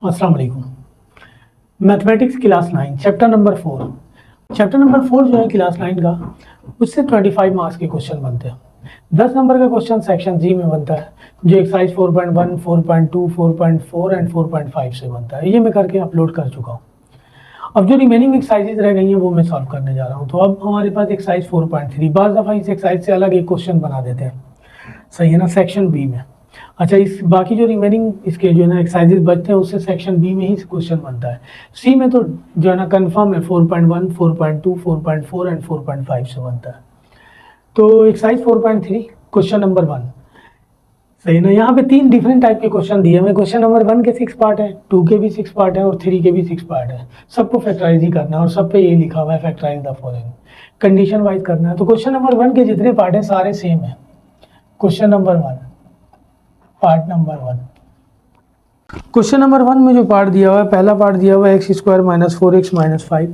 अस्सलाम वालेकुम। Mathematics class 9 chapter number 4 जो है क्लास 9 का, उससे 25 मार्क्स के क्वेश्चन बनते हैं। 10 नंबर का क्वेश्चन सेक्शन जी में बनता है, जो एक्सरसाइज 4.1, 4.2, 4.4 एंड 4.5 से बनता है। ये मैं करके अपलोड कर चुका हूँ। अब जो रिमेनिंग एक्सरसाइजेज रह गई हैं वो मैं सॉल्व करने जा रहा हूँ। तो अब हमारे पास एक्सरसाइज 4.3, बाज़ दफ़ा इस एक्सरसाइज से अलग एक क्वेश्चन बना देते हैं, सही है ना, सेक्शन बी में। अच्छा, इस बाकी जो रिमेनिंग इसके जो है ना एक्सरसाइजेज बचते हैं उससे सेक्शन बी में ही क्वेश्चन बनता है। सी में तो जो है ना कंफर्म है 4.1, 4.2, 4.4 एंड 4.5 से बनता है। तो एक्सरसाइज 4.3 क्वेश्चन नंबर 1, सही ना। यहाँ पे 3 डिफरेंट टाइप के क्वेश्चन दिए हुए। क्वेश्चन नंबर 1 के 6 पार्ट है, 2 के भी 6 पार्ट है और 3 के भी 6 पार्ट है। सबको फैक्टराइज ही करना है और सब पे ये लिखा हुआ है factorise the following, condition wise करना है। तो क्वेश्चन नंबर 1 के जितने पार्ट है सारे सेम है। Question number 1, part number 1, question number 1 में जो पार्ट दिया हुआ है, पहला पार्ट दिया हुआ है x square minus 4x minus 5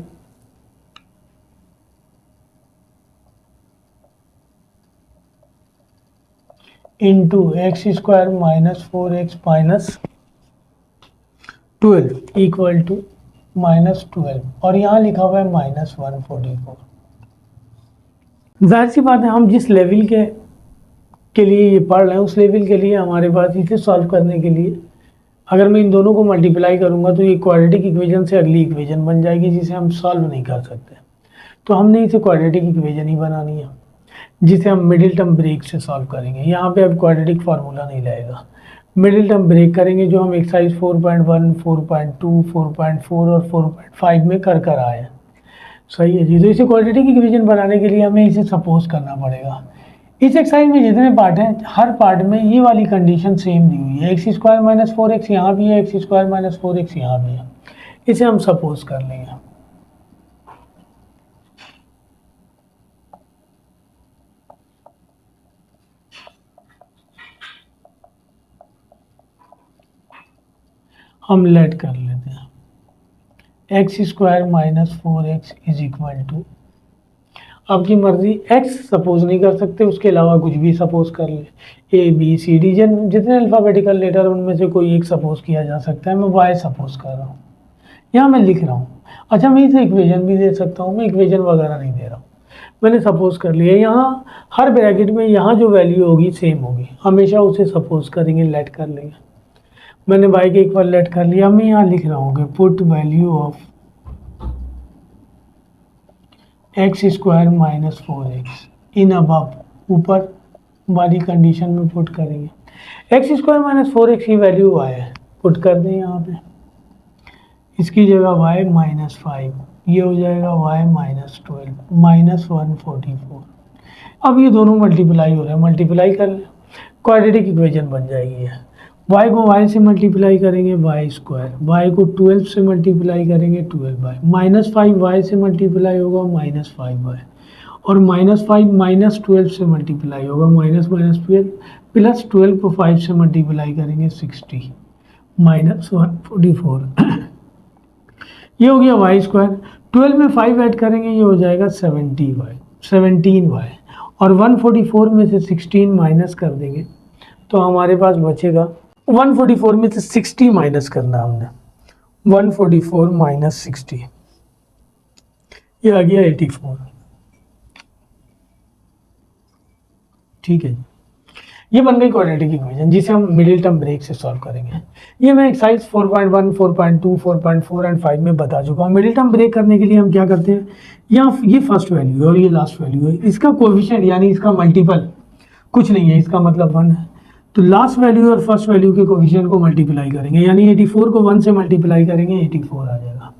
into x square minus 4x minus 12 equal to minus 12, और यहाँ लिखा हुआ है माइनस 144। जाहिर सी बात है, हम जिस लेवल के लिए ये पढ़ रहे हैं उस लेवल के लिए हमारे पास इसे सॉल्व करने के लिए अगर मैं इन दोनों को मल्टीप्लाई करूंगा तो ये क्वाड्रेटिक इक्वेशन से अगली इक्वेशन बन जाएगी जिसे हम सॉल्व नहीं कर सकते। तो हमने इसे क्वाड्रेटिक इक्वेशन ही बनानी है जिसे हम मिडिल टर्म ब्रेक से सॉल्व करेंगे। यहाँ पे अब क्वाड्रेटिक फार्मूला नहीं लगेगा, मिडिल टर्म ब्रेक करेंगे जो हम एक्सरसाइज 4.1, 4.2, 4.4 और 4.5 में कर आए हैं, सही है जी। तो इसे क्वाड्रेटिक इक्वेशन बनाने के लिए हमें इसे सपोज करना पड़ेगा। इस एक्सरसाइज में जितने पार्ट हैं हर पार्ट में ये वाली कंडीशन सेम दी हुई है। एक्स स्क्वायर माइनस 4x यहाँ भी है, एक्स स्क्वायर माइनस 4x यहाँ भी है। इसे हम सपोज कर लेंगे। हम लेट कर लेते हैं x square minus 4x is equal to, आपकी मर्जी, x सपोज नहीं कर सकते, उसके अलावा कुछ भी सपोज कर ले। ए बी सी डी जितने अल्फ़ाबेटिकल लेटर उनमें से कोई एक सपोज किया जा सकता है। मैं y सपोज कर रहा हूँ, यहाँ मैं लिख रहा हूँ। अच्छा, मैं इसे इक्वेशन भी दे सकता हूँ, मैं इक्वेशन वगैरह नहीं दे रहा हूँ, मैंने सपोज कर लिया। यहाँ हर ब्रैकेट में यहाँ जो वैल्यू होगी सेम होगी, हमेशा उसे सपोज करेंगे, लेट कर लेंगे। मैंने y के इक्वल लेट कर लिया। मैं यहाँ लिख रहा हूँ कि put value of x square minus 4x in above, ऊपर वाली कंडीशन में पुट करेंगे। एक्स स्क्वायर माइनस 4x की वैल्यू y है, पुट कर दें यहाँ पे। इसकी जगह y माइनस 5, ये हो जाएगा y माइनस 12 माइनस 144। अब ये दोनों मल्टीप्लाई हो रहे हैं, मल्टीप्लाई कर लें, क्वाड्रेटिक इक्वेशन बन जाएगी है। y को y से मल्टीप्लाई करेंगे y स्क्वायर, y को 12 से मल्टीप्लाई करेंगे 12y, माइनस 5y से मल्टीप्लाई होगा माइनस 5y, और माइनस 5 माइनस 12 से मल्टीप्लाई होगा माइनस माइनस 12, प्लस 12 को 5 से मल्टीप्लाई करेंगे 60 माइनस 144। ये हो गया y स्क्वायर, 12 में 5 ऐड करेंगे ये हो जाएगा 17y, और 144 में से 16 माइनस कर देंगे तो हमारे पास बचेगा, 144 में से 60 माइनस करना हमने, 144 माइनस 60, ये आ गया 84। ठीक है जी, ये बन गई क्वाड्रेटिक इक्वेशन जिसे हम मिडिल टर्म ब्रेक से सॉल्व करेंगे। ये मैं एक्सरसाइज 4.1, 4.2, 4.4 एंड 5 में बता चुका हूँ। मिडिल टर्म ब्रेक करने के लिए हम क्या करते हैं, यहाँ ये फर्स्ट वैल्यू है और ये लास्ट वैल्यू है, इसका कोएफिशिएंट यानी इसका मल्टीपल कुछ नहीं है, इसका मतलब 1 है। तो लास्ट वैल्यू और फर्स्ट वैल्यू के कोएफिशिएंट को मल्टीप्लाई करेंगे, यानी 84 को 1 से मल्टीप्लाई करेंगे 84 आ जाएगा।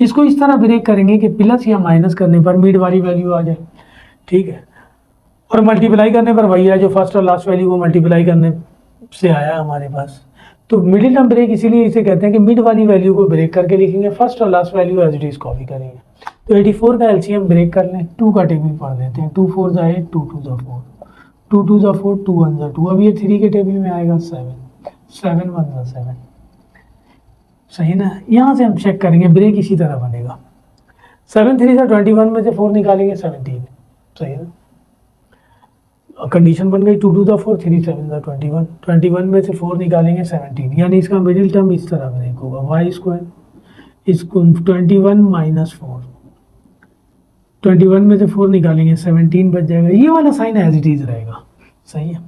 इसको इस तरह ब्रेक करेंगे कि प्लस या माइनस करने पर मिड वाली वैल्यू आ जाए, ठीक है, और मल्टीप्लाई करने पर वही है जो फर्स्ट और लास्ट वैल्यू को मल्टीप्लाई करने से आया हमारे पास। तो मिडिल टर्म ब्रेक इसीलिए इसे कहते हैं कि मिड वाली वैल्यू को ब्रेक करके लिखेंगे, फर्स्ट और last value as it is copy करेंगे। तो 84 का एलसीएम ब्रेक कर लें, 2 का टेबल पढ़ देते हैं, 2 4 8, 2 2 4, 2 2 4, 2 1 2, अब ये 3 के टेबल में आएगा 7, 7 1 7, सही ना। यहाँ से हम चेक करेंगे, ब्रेक इसी तरह बनेगा, 7 3 से 21 में से 4 निकालेंगे 17, सही ना। कंडीशन बन गई 2 टू द 4 3 7 द 21, 21 में से 4 निकालेंगे 17, यानी इसका मिडिल टर्म इस तरह ब्रेक होगा वाई स्क्वायर इसको 21 माइनस 4, 21 में से 4 निकालेंगे 17 बच जाएगा, ये वाला साइन एज इट इज रहेगा, सही है।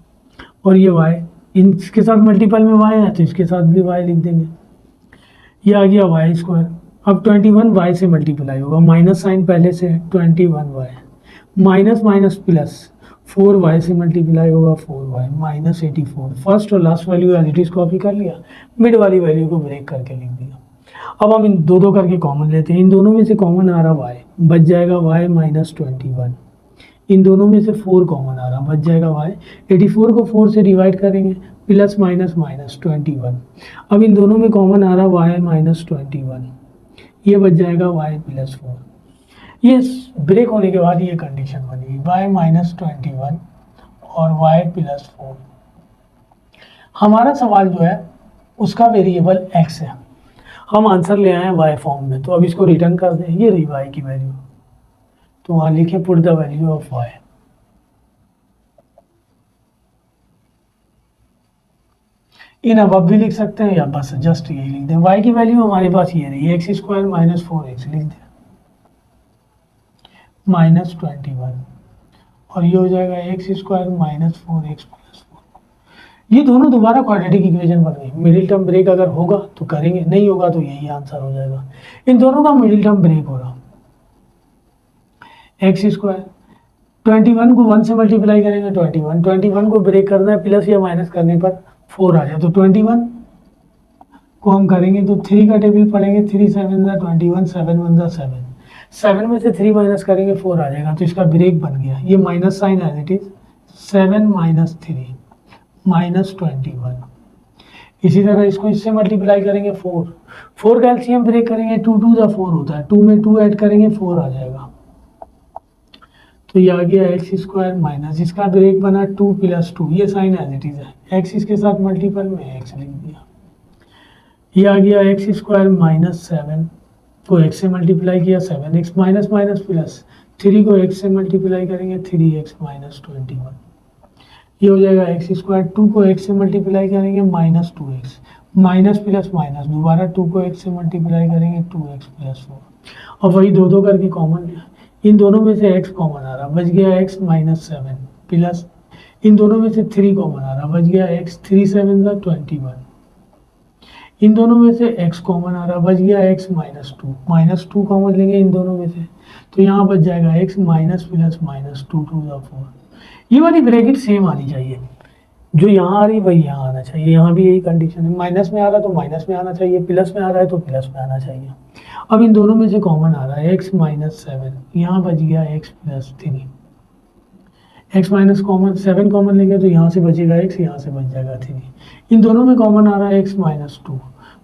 और ये वाई इसके साथ मल्टीपल में वाई है तो इसके साथ भी वाई लिख देंगे, ये आ गया वाई स्क्वायर। अब 21 वाई से मल्टीप्लाई होगा, माइनस साइन पहले से 21 y minus minus plus 4 y से मल्टीप्लाई होगा 4 वाई माइनस 84। फर्स्ट और last value as it is copy कर लिया, मिड वाली वैल्यू को ब्रेक करके लिख दिया। अब हम इन दो करके कॉमन लेते हैं, इन दोनों में से कॉमन आ रहा वाई, बच जाएगा वाई माइनस 21, इन दोनों में से 4 कॉमन आ रहा, बच जाएगा वाई, 84 को 4 से डिवाइड करेंगे प्लस माइनस माइनस 21, अब इन दोनों में कॉमन आ रहा वाई माइनस 21, ये बच जाएगा वाई प्लस 4। ये ब्रेक होने के बाद ये कंडीशन बनेगी वाई माइनस 21 और वाई प्लस 4। हमारा सवाल जो है उसका वेरिएबल एक्स है, हम आंसर ले आए हैं वाई फॉर्म में, तो अब इसको रिटर्न कर दें, ये रही वाई की वैल्यू, तो वहाँ लिखें put the value of y. इन अब भी लिख सकते हैं या बस जस्ट यही लिख दें, वाई की वैल्यू हमारे पास ये रही एक्स स्क्वायर माइनस 4x लिख दें माइनस 21, और ये हो जाएगा x square minus 4x plus 4। ये दोनों दोबारा क्वाड्रेटिक इक्वेशन बन गई। मिडिल टर्म ब्रेक अगर होगा तो करेंगे, नहीं होगा तो यही आंसर हो जाएगा। इन दोनों का मिडिल टर्म ब्रेक हो रहा, एक्स स्क्वायर 21 को 1 से मल्टीप्लाई करेंगे 21 को ब्रेक करना है, प्लस या माइनस करने पर 4 आ जाए, तो 21 को हम करेंगे तो 3 का टेबल पढ़ेंगे, 3 7 दा 21, 7 1 दा 7, 7 में से 3 माइनस करेंगे 4 आ जाएगा, तो इसका ब्रेक बन गया, ये minus sign as it is 7 minus 3 minus 21। इसी तरह इसको इससे मल्टीप्लाई करेंगे 4 का एलसीएम ब्रेक करेंगे 2 टू दा 4 होता है, 2 में 2 ऐड करेंगे 4 आ जाएगा, तो ये आ गया एक्स स्क्वायर माइनस, इसका ब्रेक बना 2 प्लस 2, ये साइन एज इट इज है, एक्स इसके साथ मल्टीपल में एक्स लिख दिया, ये आ गया एक्स स्क्वायर माइनस 7 को एक्स से मल्टीप्लाई किया 7x माइनस माइनस प्लस 3 को एक्स से मल्टीप्लाई करेंगे 3x माइनस 21, ये हो जाएगा एक्स स्क्वायर, 2 को एक्स से मल्टीप्लाई करेंगे minus 2x minus plus minus, दोबारा 2 को एक्स से मल्टीप्लाई करेंगे 2x प्लस 4, और वही दो करके कॉमन लिया, इन दोनों में से x कॉमन आ रहा, बच गया x माइनस 7 प्लस इन दोनों में से 3 कॉमन आ रहा, बच गया x 3 7 का 21, इन दोनों में से x कॉमन आ रहा, बच गया x माइनस 2 कॉमन लेंगे इन दोनों में से, तो यहाँ बच जाएगा x minus plus minus 2 to the 4। ये वाली ब्रैकेट सेम आनी चाहिए, जो यहाँ आ रही वही यहाँ आना चाहिए, यहाँ भी यही कंडीशन है, माइनस में आ रहा तो माइनस में आना चाहिए, प्लस में आ रहा है तो प्लस में आना चाहिए। अब इन दोनों में से कॉमन आ रहा है x माइनस 7, यहाँ बच गया x plus 3, x minus common 7 common लेंगे तो यहाँ से बचेगा x, यहाँ से बच जाएगा 3, इन दोनों में कॉमन आ रहा है x माइनस 2,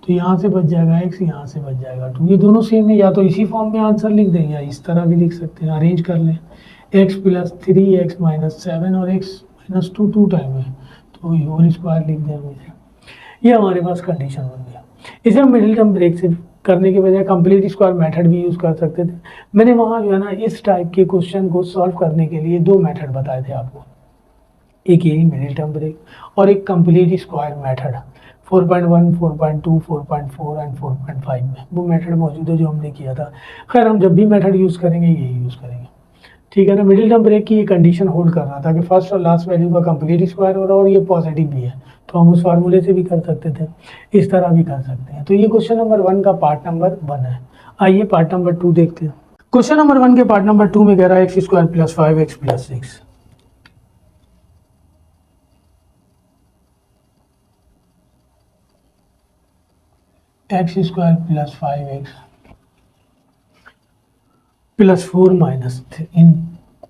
तो यहाँ से बच जाएगा x, यहाँ से बच जाएगा 2, ये दोनों सेम है, या तो इसी फॉर्म में आंसर लिख दें या इस तरह भी लिख सकते हैं, अरेंज कर लें, x प्लस 3 x माइनस 7 और x माइनस 2 2 टाइम है, तो होल स्क्वायर लिख दें हमेशा, ये हमारे पास कंडीशन बन गया। इसे हम मिडिल टर्म ब्रेक से करने के बजाय कंप्लीट स्क्वायर मेथड भी यूज़ कर सकते थे। मैंने वहाँ जो है ना इस टाइप के क्वेश्चन को सॉल्व करने के लिए 2 मेथड बताए थे आपको, एक यही मिडिल टर्म ब्रेक और एक कंप्लीट स्क्वायर मेथड 4.1, 4.2, 4.4 एंड 4.5 में वो मेथड मौजूद है जो हमने किया था। खैर हम जब भी मेथड यूज़ करेंगे यही यूज़ करेंगे, ठीक है ना। मिडिल टर्म ब्रेक की ये कंडीशन होल्ड करना था कि फर्स्ट और लास्ट वैल्यू का कंप्लीट स्क्वायर हो रहा है और ये पॉजिटिव भी है, तो हम उस फार्मूले से भी कर सकते थे, इस तरह भी कर सकते हैं। तो ये क्वेश्चन नंबर 1 का पार्ट नंबर 1 है। आइए पार्ट नंबर 2 देखते हैं। क्वेश्चन नंबर 1 के पार्ट नंबर 2 में कह रहा है x square plus 5x plus 6, x square plus 5x plus 4 minus इन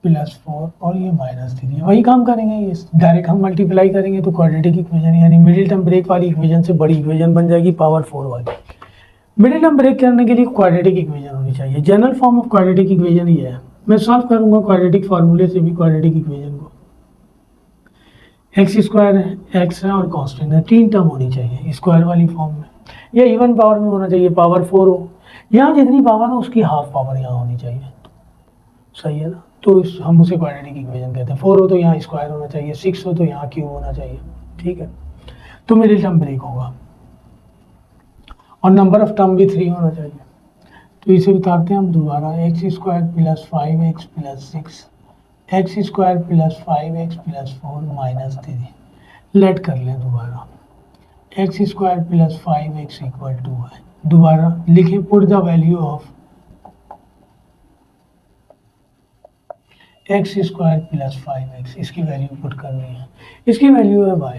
प्लस 4 और ये माइनस 3, वही काम करेंगे, ये डायरेक्ट हम मल्टीप्लाई करेंगे तो क्वाड्रेटिक इक्वेशन यानी मिडिल टर्म ब्रेक वाली इक्वेशन से बड़ी इक्वेशन बन जाएगी पावर 4 वाली। मिडिल टर्म ब्रेक करने के लिए क्वाड्रेटिक इक्वेशन होनी चाहिए, general form of quadratic equation ये है। मैं सॉल्व करूंगा क्वाड्रेटिक फार्मूले से भी क्वाड्रेटिक इक्वेशन को, एक्स स्क्वायर है, एक्स है और कॉन्स्टेंट है, 3 टर्म होनी चाहिए स्क्वायर वाली फॉर्म में, या इवन पावर में होना चाहिए, पावर 4 हो, यहाँ जितनी पावर हो उसकी हाफ पावर यहाँ होनी चाहिए, सही है ना। तो हम उसे क्वाड्रेटिक इक्वेशन कहते हैं। 4 हो तो यहाँ स्क्वायर होना चाहिए, 6 हो तो यहाँ क्यूब होना चाहिए, ठीक है। तो मिडिल टर्म ब्रेक होगा और नंबर ऑफ टर्म भी 3 होना चाहिए। तो इसे उतारते हैं हम दोबारा, x square plus 5x plus 6 x square plus 5x plus 4 minus 3। Let कर लें दोबारा, x square plus 5x equal to है, दोबारा लिखें put the value of x square plus 5x, इसकी वैल्यू पुट करनी है, इसकी वैल्यू है y,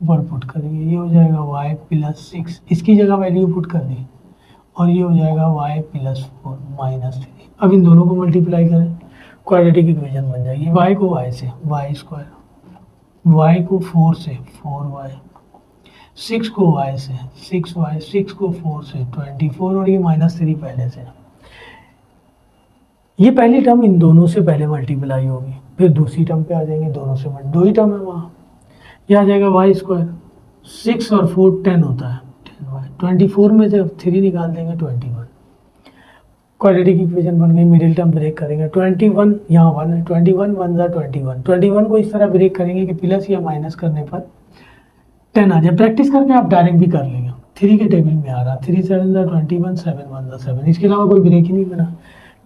ऊपर पुट करेंगे, ये हो जाएगा y प्लस 6, इसकी जगह वैल्यू पुट कर दी और ये हो जाएगा y प्लस 4 माइनस 3। अब इन दोनों को मल्टीप्लाई करें, क्वाड्रेटिक इक्वेशन बन जाएगी, y को y से y स्क्वायर, y को 4 से 4y, 6 को y से 6y, 6 को 4 से 24 और ये माइनस 3 पहले से। ये पहली टर्म इन दोनों से पहले मल्टीप्लाई होगी, फिर दूसरी टर्म पे आ जाएंगे, दोनों से दो ही टर्म है वहाँ। यह आ जाएगा y स्क्वायर, 6 और 4 10 होता है, 10y, 24 में से 3 निकाल देंगे 21। क्वाड्रेटिक इक्वेशन बन गई, मिडिल टर्म ब्रेक करेंगे, 21 यहाँ 1 है, 21 1 जा 21 को इस तरह ब्रेक करेंगे कि प्लस या माइनस करने पर 10 आ जाए। प्रैक्टिस करके आप डायरेक्ट भी कर लेंगे, 3 के टेबल में आ रहा, 3 7 जा 21, 7 1 जा 7, इसके अलावा कोई ब्रेक ही नहीं बना।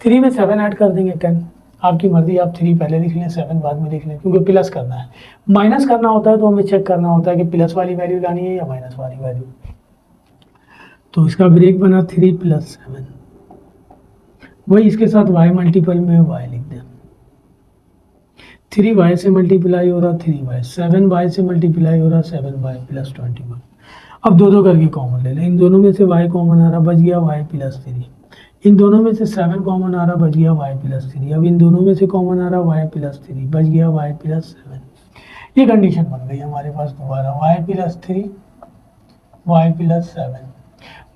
3 में 7 ऐड कर देंगे 10, आपकी मर्जी, आप 3 पहले लिख लें 7 बाद में लिख लें, क्योंकि प्लस करना है। माइनस करना होता है तो हमें चेक करना होता है कि प्लस वाली वैल्यू लानी है या माइनस वाली वैल्यू। तो इसका ब्रेक बना 3 प्लस 7, वही इसके साथ y मल्टीपल में y लिख दें, 3y से मल्टीप्लाई हो रहा 3y, 7y से मल्टीप्लाई हो रहा 7y प्लस 21। अब दो दो करके कॉमन ले लें, इन दोनों में से y कॉमन आ रहा, बच गया y प्लस 3, इन दोनों में से 7 कॉमन आ रहा, बच गया y प्लस 3, अब इन दोनों में से कॉमन आ रहा y प्लस 3, बच गया y प्लस 7। ये कंडीशन बन गई हमारे पास दोबारा, y प्लस 3 y प्लस 7।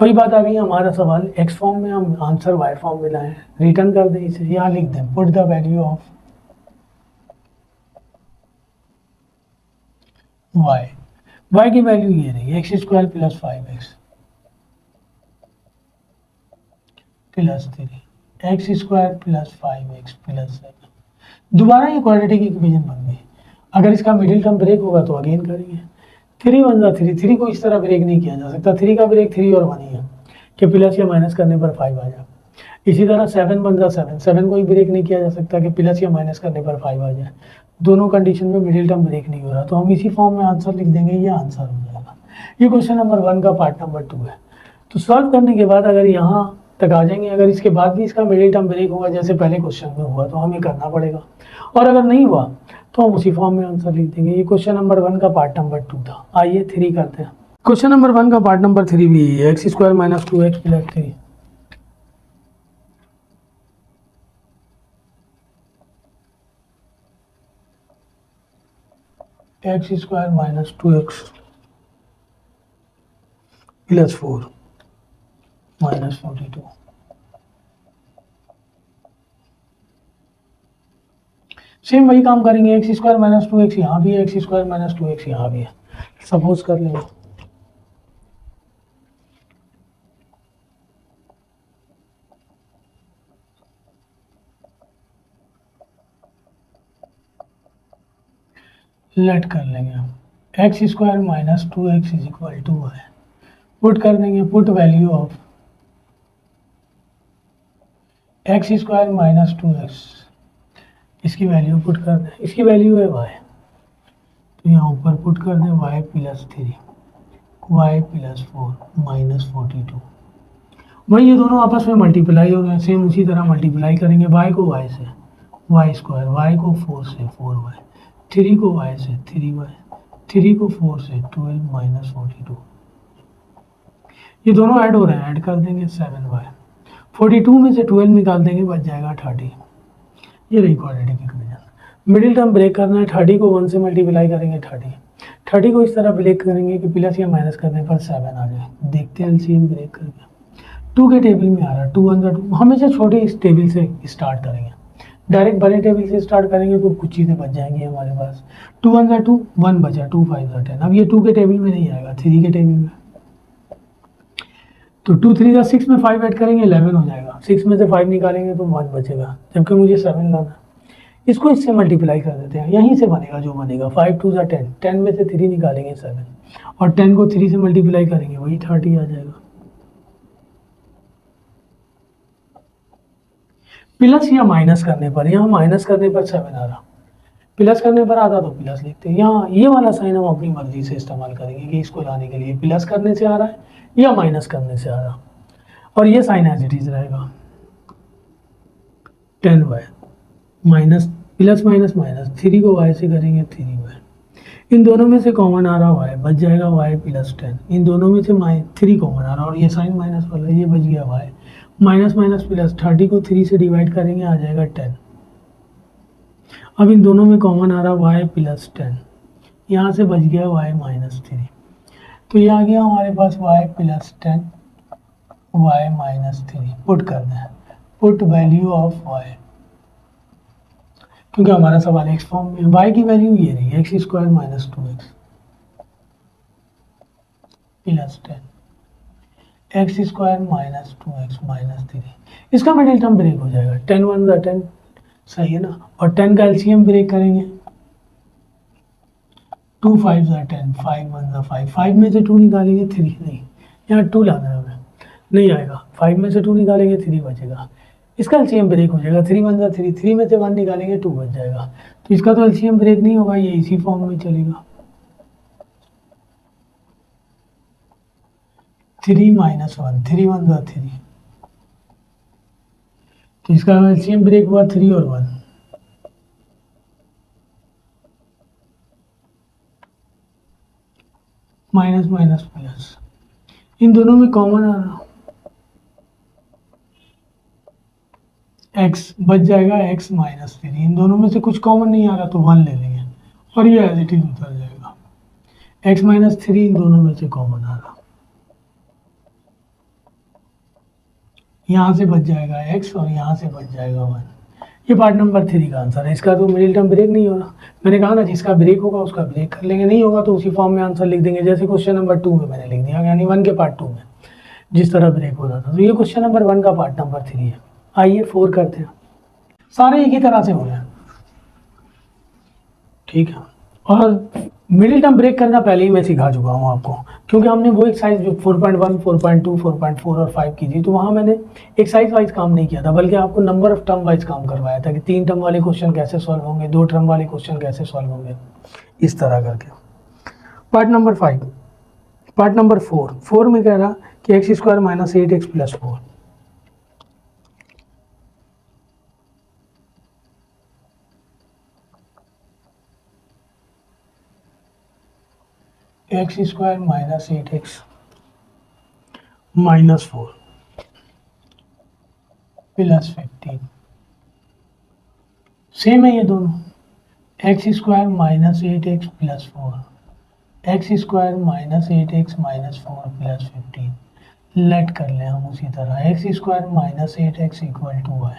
वही बात आ गई, हमारा सवाल x फॉर्म में, हम आंसर y फॉर्म में लाए, रिटर्न कर दें इसे, यहाँ लिख दें put the value of y की वैल्यू ये रही, x square plus 5x plus 3, x square plus 5x plus 7। दोबारा ये क्वाड्रेटिक इक्वेशन बन गई। अगर इसका मिडिल टर्म ब्रेक होगा तो अगेन करेंगे, 3 1 जा 3, 3 को इस तरह ब्रेक नहीं किया जा सकता, 3 का ब्रेक 3 और 1 ही है कि प्लस या माइनस करने पर 5 आ जाए। इसी तरह 7 1 जा 7, 7 को ही ब्रेक नहीं किया जा सकता कि प्लस या माइनस करने पर 5 आ जाए। दोनों कंडीशन में मिडिल टर्म ब्रेक नहीं हो रहा, तो हम इसी फॉर्म में आंसर लिख देंगे, ये आंसर हो जाएगा। ये क्वेश्चन नंबर 1 का पार्ट नंबर 2 है। तो सॉल्व करने के बाद अगर यहाँ तक आ जाएंगे, अगर इसके बाद भी इसका मिडिल टर्म ब्रेक होगा जैसे पहले क्वेश्चन में हुआ तो हमें करना पड़ेगा, और अगर नहीं हुआ तो हम उसी फॉर्म में आंसर लिख देंगे। ये क्वेश्चन नंबर 1 का पार्ट नंबर 2 था। आइए 3 करते हैं। क्वेश्चन नंबर 1 का पार्ट नंबर 3 भी है, x square minus 2x plus 3, x square minus 2x plus 4 minus 42। Same वही काम करेंगे, एक्स स्क्वायर माइनस 2x यहाँ भी है, एक्स स्क्वायर माइनस 2x यहाँ भी है। सपोज कर लेंगे लेट कर लेंगे हम, x square minus 2x is equal to है, पुट कर देंगे, put value of x square minus 2x, इसकी वैल्यू पुट कर दें, इसकी वैल्यू है y, तो यहाँ ऊपर पुट कर दें y plus 3 y plus 4 minus 42। वही ये दोनों आपस में मल्टीप्लाई हो रहे हैं, सेम उसी तरह मल्टीप्लाई करेंगे, y को y से y स्क्वायर, y को 4 से 4y, 3 को y से 3y, 3 को 4 से 12 माइनस 42। ये दोनों ऐड हो रहे हैं, ऐड कर देंगे 7y, 42 में से 12 निकाल देंगे, बच जाएगा 30। ये रही quadratic equation. Middle term break करना है, 30 को 1 से मल्टीप्लाई करेंगे, 30 को इस तरह ब्रेक करेंगे कि प्लस या माइनस करने पर 7 आ जाए। देखते हैं एलसीएम ब्रेक करके, 2 के टेबल में आ रहा है, 2 1 2, हमेशा छोटे इस टेबल से स्टार्ट करेंगे, डायरेक्ट बड़े टेबल से स्टार्ट करेंगे तो कुछ चीज़ें बच जाएंगी हमारे पास। 2 1 जा 2, 1 बचा, 2 5 जा 10। अब ये 2 के टेबल में नहीं आएगा, 3 के टेबल में, तो 2 3 जा 6 में 5 ऐड करेंगे, 11 हो जाएगा, 6 में से 5 निकालेंगे तो 1 बचेगा, जबकि मुझे 7 लाना। इसको इससे मल्टीप्लाई कर देते हैं, यहीं से बनेगा जो बनेगा। 5 2 10, 10 में से 3 निकालेंगे 7, और 10 को 3 से मल्टीप्लाई करेंगे वही 30 आ जाएगा। प्लस या माइनस करने पर, यहाँ माइनस करने पर 7 आ रहा, प्लस करने पर आता तो प्लस लिखते हैं। यहाँ ये वाला साइन हम अपनी मर्जी से इस्तेमाल करेंगे कि इसको लाने के लिए प्लस करने से आ रहा है या माइनस करने से आ रहा, और ये साइन एज इट इज रहेगा 10y minus plus minus minus 3 को y से करेंगे 3y, इन दोनों में से कॉमन आ रहा y, बच जाएगा y प्लस 10, इन दोनों में से 3 कॉमन आ रहा और ये साइन माइनस वाला, ये बच गया y माइनस माइनस प्लस, 30 को 3 से डिवाइड करेंगे आ जाएगा 10। अब इन दोनों में कॉमन आ रहा y प्लस 10, यहाँ से बच गया y माइनस 3, तो ये आ गया हमारे पास y plus 10 y minus 3। Put कर दें, पुट वैल्यू ऑफ y, क्योंकि हमारा सवाल एक्स फॉर्म में, y की वैल्यू ये रही x square minus 2x plus 10, x square minus 2x minus 3। इसका मिडिल टर्म ब्रेक हो जाएगा, 10 1 ज़ा 10, सही है ना, और 10 का एलसीएम ब्रेक करेंगे, 2 5 ज़ा 10, 5 1 ज़ा 5, 5 में से 2 निकालेंगे 3, नहीं यहाँ 2 लाना है हमें, नहीं आएगा, 5 में से 2 निकालेंगे 3 बचेगा, इसका एलसीएम ब्रेक हो जाएगा, 3 1 ज़ा 3, 3 में से 1 निकालेंगे 2 बच जाएगा, तो इसका तो एलसीएम ब्रेक नहीं होगा, ये इसी फॉर्म में चलेगा। 3 माइनस 1, 3 1 ज़ा 3, तो इसका एलसीएम ब्रेक हुआ 3 और 1, माइनस माइनस प्लस, इन दोनों में कॉमन आ रहा x, बच जाएगा x माइनस 3, इन दोनों में से कुछ कॉमन नहीं आ रहा तो 1 ले लेंगे और ये एज इट इज उतर जाएगा, x माइनस 3 इन दोनों में से कॉमन आ रहा, यहाँ से बच जाएगा x और यहाँ से बच जाएगा 1। ये पार्ट नंबर 3 का आंसर है। इसका तो मिडिल टर्म ब्रेक नहीं हो रहा, मैंने कहा ना जिसका ब्रेक होगा उसका ब्रेक कर लेंगे, नहीं होगा तो उसी फॉर्म में आंसर लिख देंगे, जैसे क्वेश्चन नंबर 2 में मैंने लिख दिया, यानी 1 के पार्ट 2 में जिस तरह ब्रेक हो रहा था। तो ये क्वेश्चन नंबर 1 का पार्ट नंबर 3 है। आइए 4 करते हैं, सारे एक ही तरह से हो रहे हैं, ठीक है, और मिडिल टर्म ब्रेक करना पहले ही मैं सिखा चुका हूँ आपको, क्योंकि हमने वो एक्सरसाइज जो 4.1, 4.2, 4.4 और 5 की थी, तो वहाँ मैंने एक्सरसाइज वाइज काम नहीं किया था, बल्कि आपको नंबर ऑफ टर्म वाइज काम करवाया था कि 3 टर्म वाले क्वेश्चन कैसे सॉल्व होंगे, 2 टर्म वाले क्वेश्चन कैसे सॉल्व होंगे, इस तरह करके। पार्ट नंबर 5, पार्ट नंबर 4 में कह रहा कि x square minus 8x plus 4, x square minus 8x minus 4 plus 15, same है ये दोनों, x square minus 8x plus 4, x square minus 8x minus 4 plus 15, let कर लें हम उसी तरह, x square minus 8x equal to y,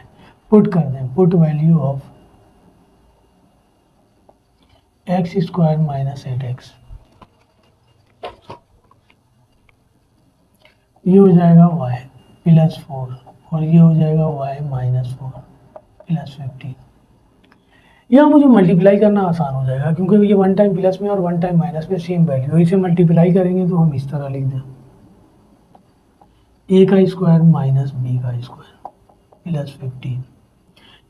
put कर दें, put value of x square minus 8x, ये हो जाएगा y प्लस 4 और ये हो जाएगा y माइनस 4 प्लस 15। यहाँ मुझे मल्टीप्लाई करना आसान हो जाएगा, क्योंकि ये 1 टाइम प्लस में और 1 टाइम माइनस में सेम वैल्यू, इसे मल्टीप्लाई करेंगे तो हम इस तरह लिख दें, a का स्क्वायर माइनस b का स्क्वायर प्लस 15,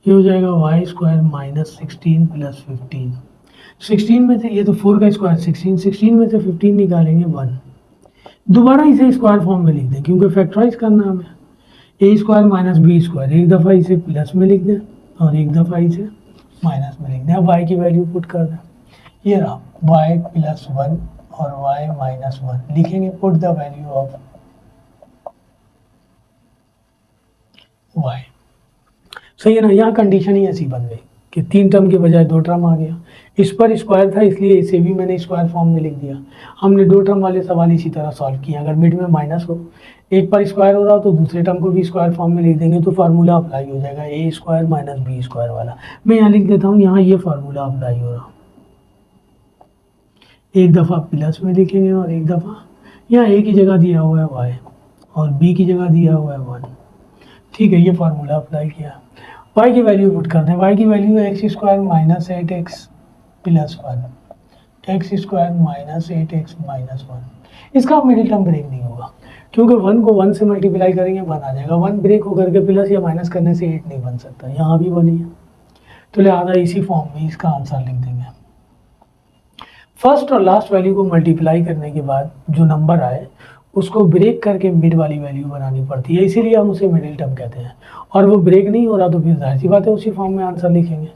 ये हो जाएगा y स्क्वायर माइनस 16 प्लस 15, 16 में से ये तो 4 का स्क्वायर 16, 16 में से 15 निकालेंगे 1, दोबारा इसे स्क्वायर फॉर्म में लिख दें, क्योंकि फैक्टराइज करना हमें, ए स्क्वायर माइनस बी स्क्वायर, एक दफ़ा इसे प्लस में लिख दें और एक दफ़ा इसे माइनस में लिख दें। अब y की वैल्यू पुट कर दें, ये रहा y प्लस 1 और y माइनस 1, लिखेंगे put the value of y, सही है ना। यहाँ कंडीशन ही ऐसी बन गई कि 3 टर्म के बजाय 2 टर्म आ गया, इस पर स्क्वायर था इसलिए इसे भी मैंने स्क्वायर फॉर्म में लिख दिया। हमने 2 टर्म वाले सवाल इसी तरह सॉल्व किए, अगर मिड में माइनस हो, एक पर स्क्वायर हो रहा हो तो दूसरे टर्म को भी स्क्वायर फॉर्म में लिख देंगे तो फार्मूला अप्लाई हो जाएगा, ए स्क्वायर माइनस बी स्क्वायर वाला। मैं यहाँ लिख देता हूँ, यहाँ ये फार्मूला अप्लाई हो रहा, एक दफ़ा प्लस में लिखेंगे और एक दफ़ा यहाँ ए की जगह दिया हुआ है y और b की जगह दिया हुआ है 1, ठीक है, ये फार्मूला अप्लाई किया। y की वैल्यू पुट कर दें। y की वैल्यू है x square minus 8x plus 1, x square minus 8x minus 1। इसका मिडिल टर्म ब्रेक नहीं होगा क्योंकि 1 को 1 से मल्टीप्लाई करेंगे 1 आ जाएगा। 1 ब्रेक होकर के प्लस या माइनस करने से 8 नहीं बन सकता, यहाँ भी 1 ही है, तो लिहाजा इसी फॉर्म में इसका आंसर लिख देंगे। फर्स्ट और लास्ट वैल्यू को मल्टीप्लाई करने के बाद जो नंबर आए उसको ब्रेक करके मिड वाली वैल्यू बनानी पड़ती है, इसीलिए हम उसे मिडिल टर्म कहते हैं। और वो ब्रेक नहीं हो रहा तो फिर जाहिर सी बात है उसी फॉर्म में आंसर लिखेंगे।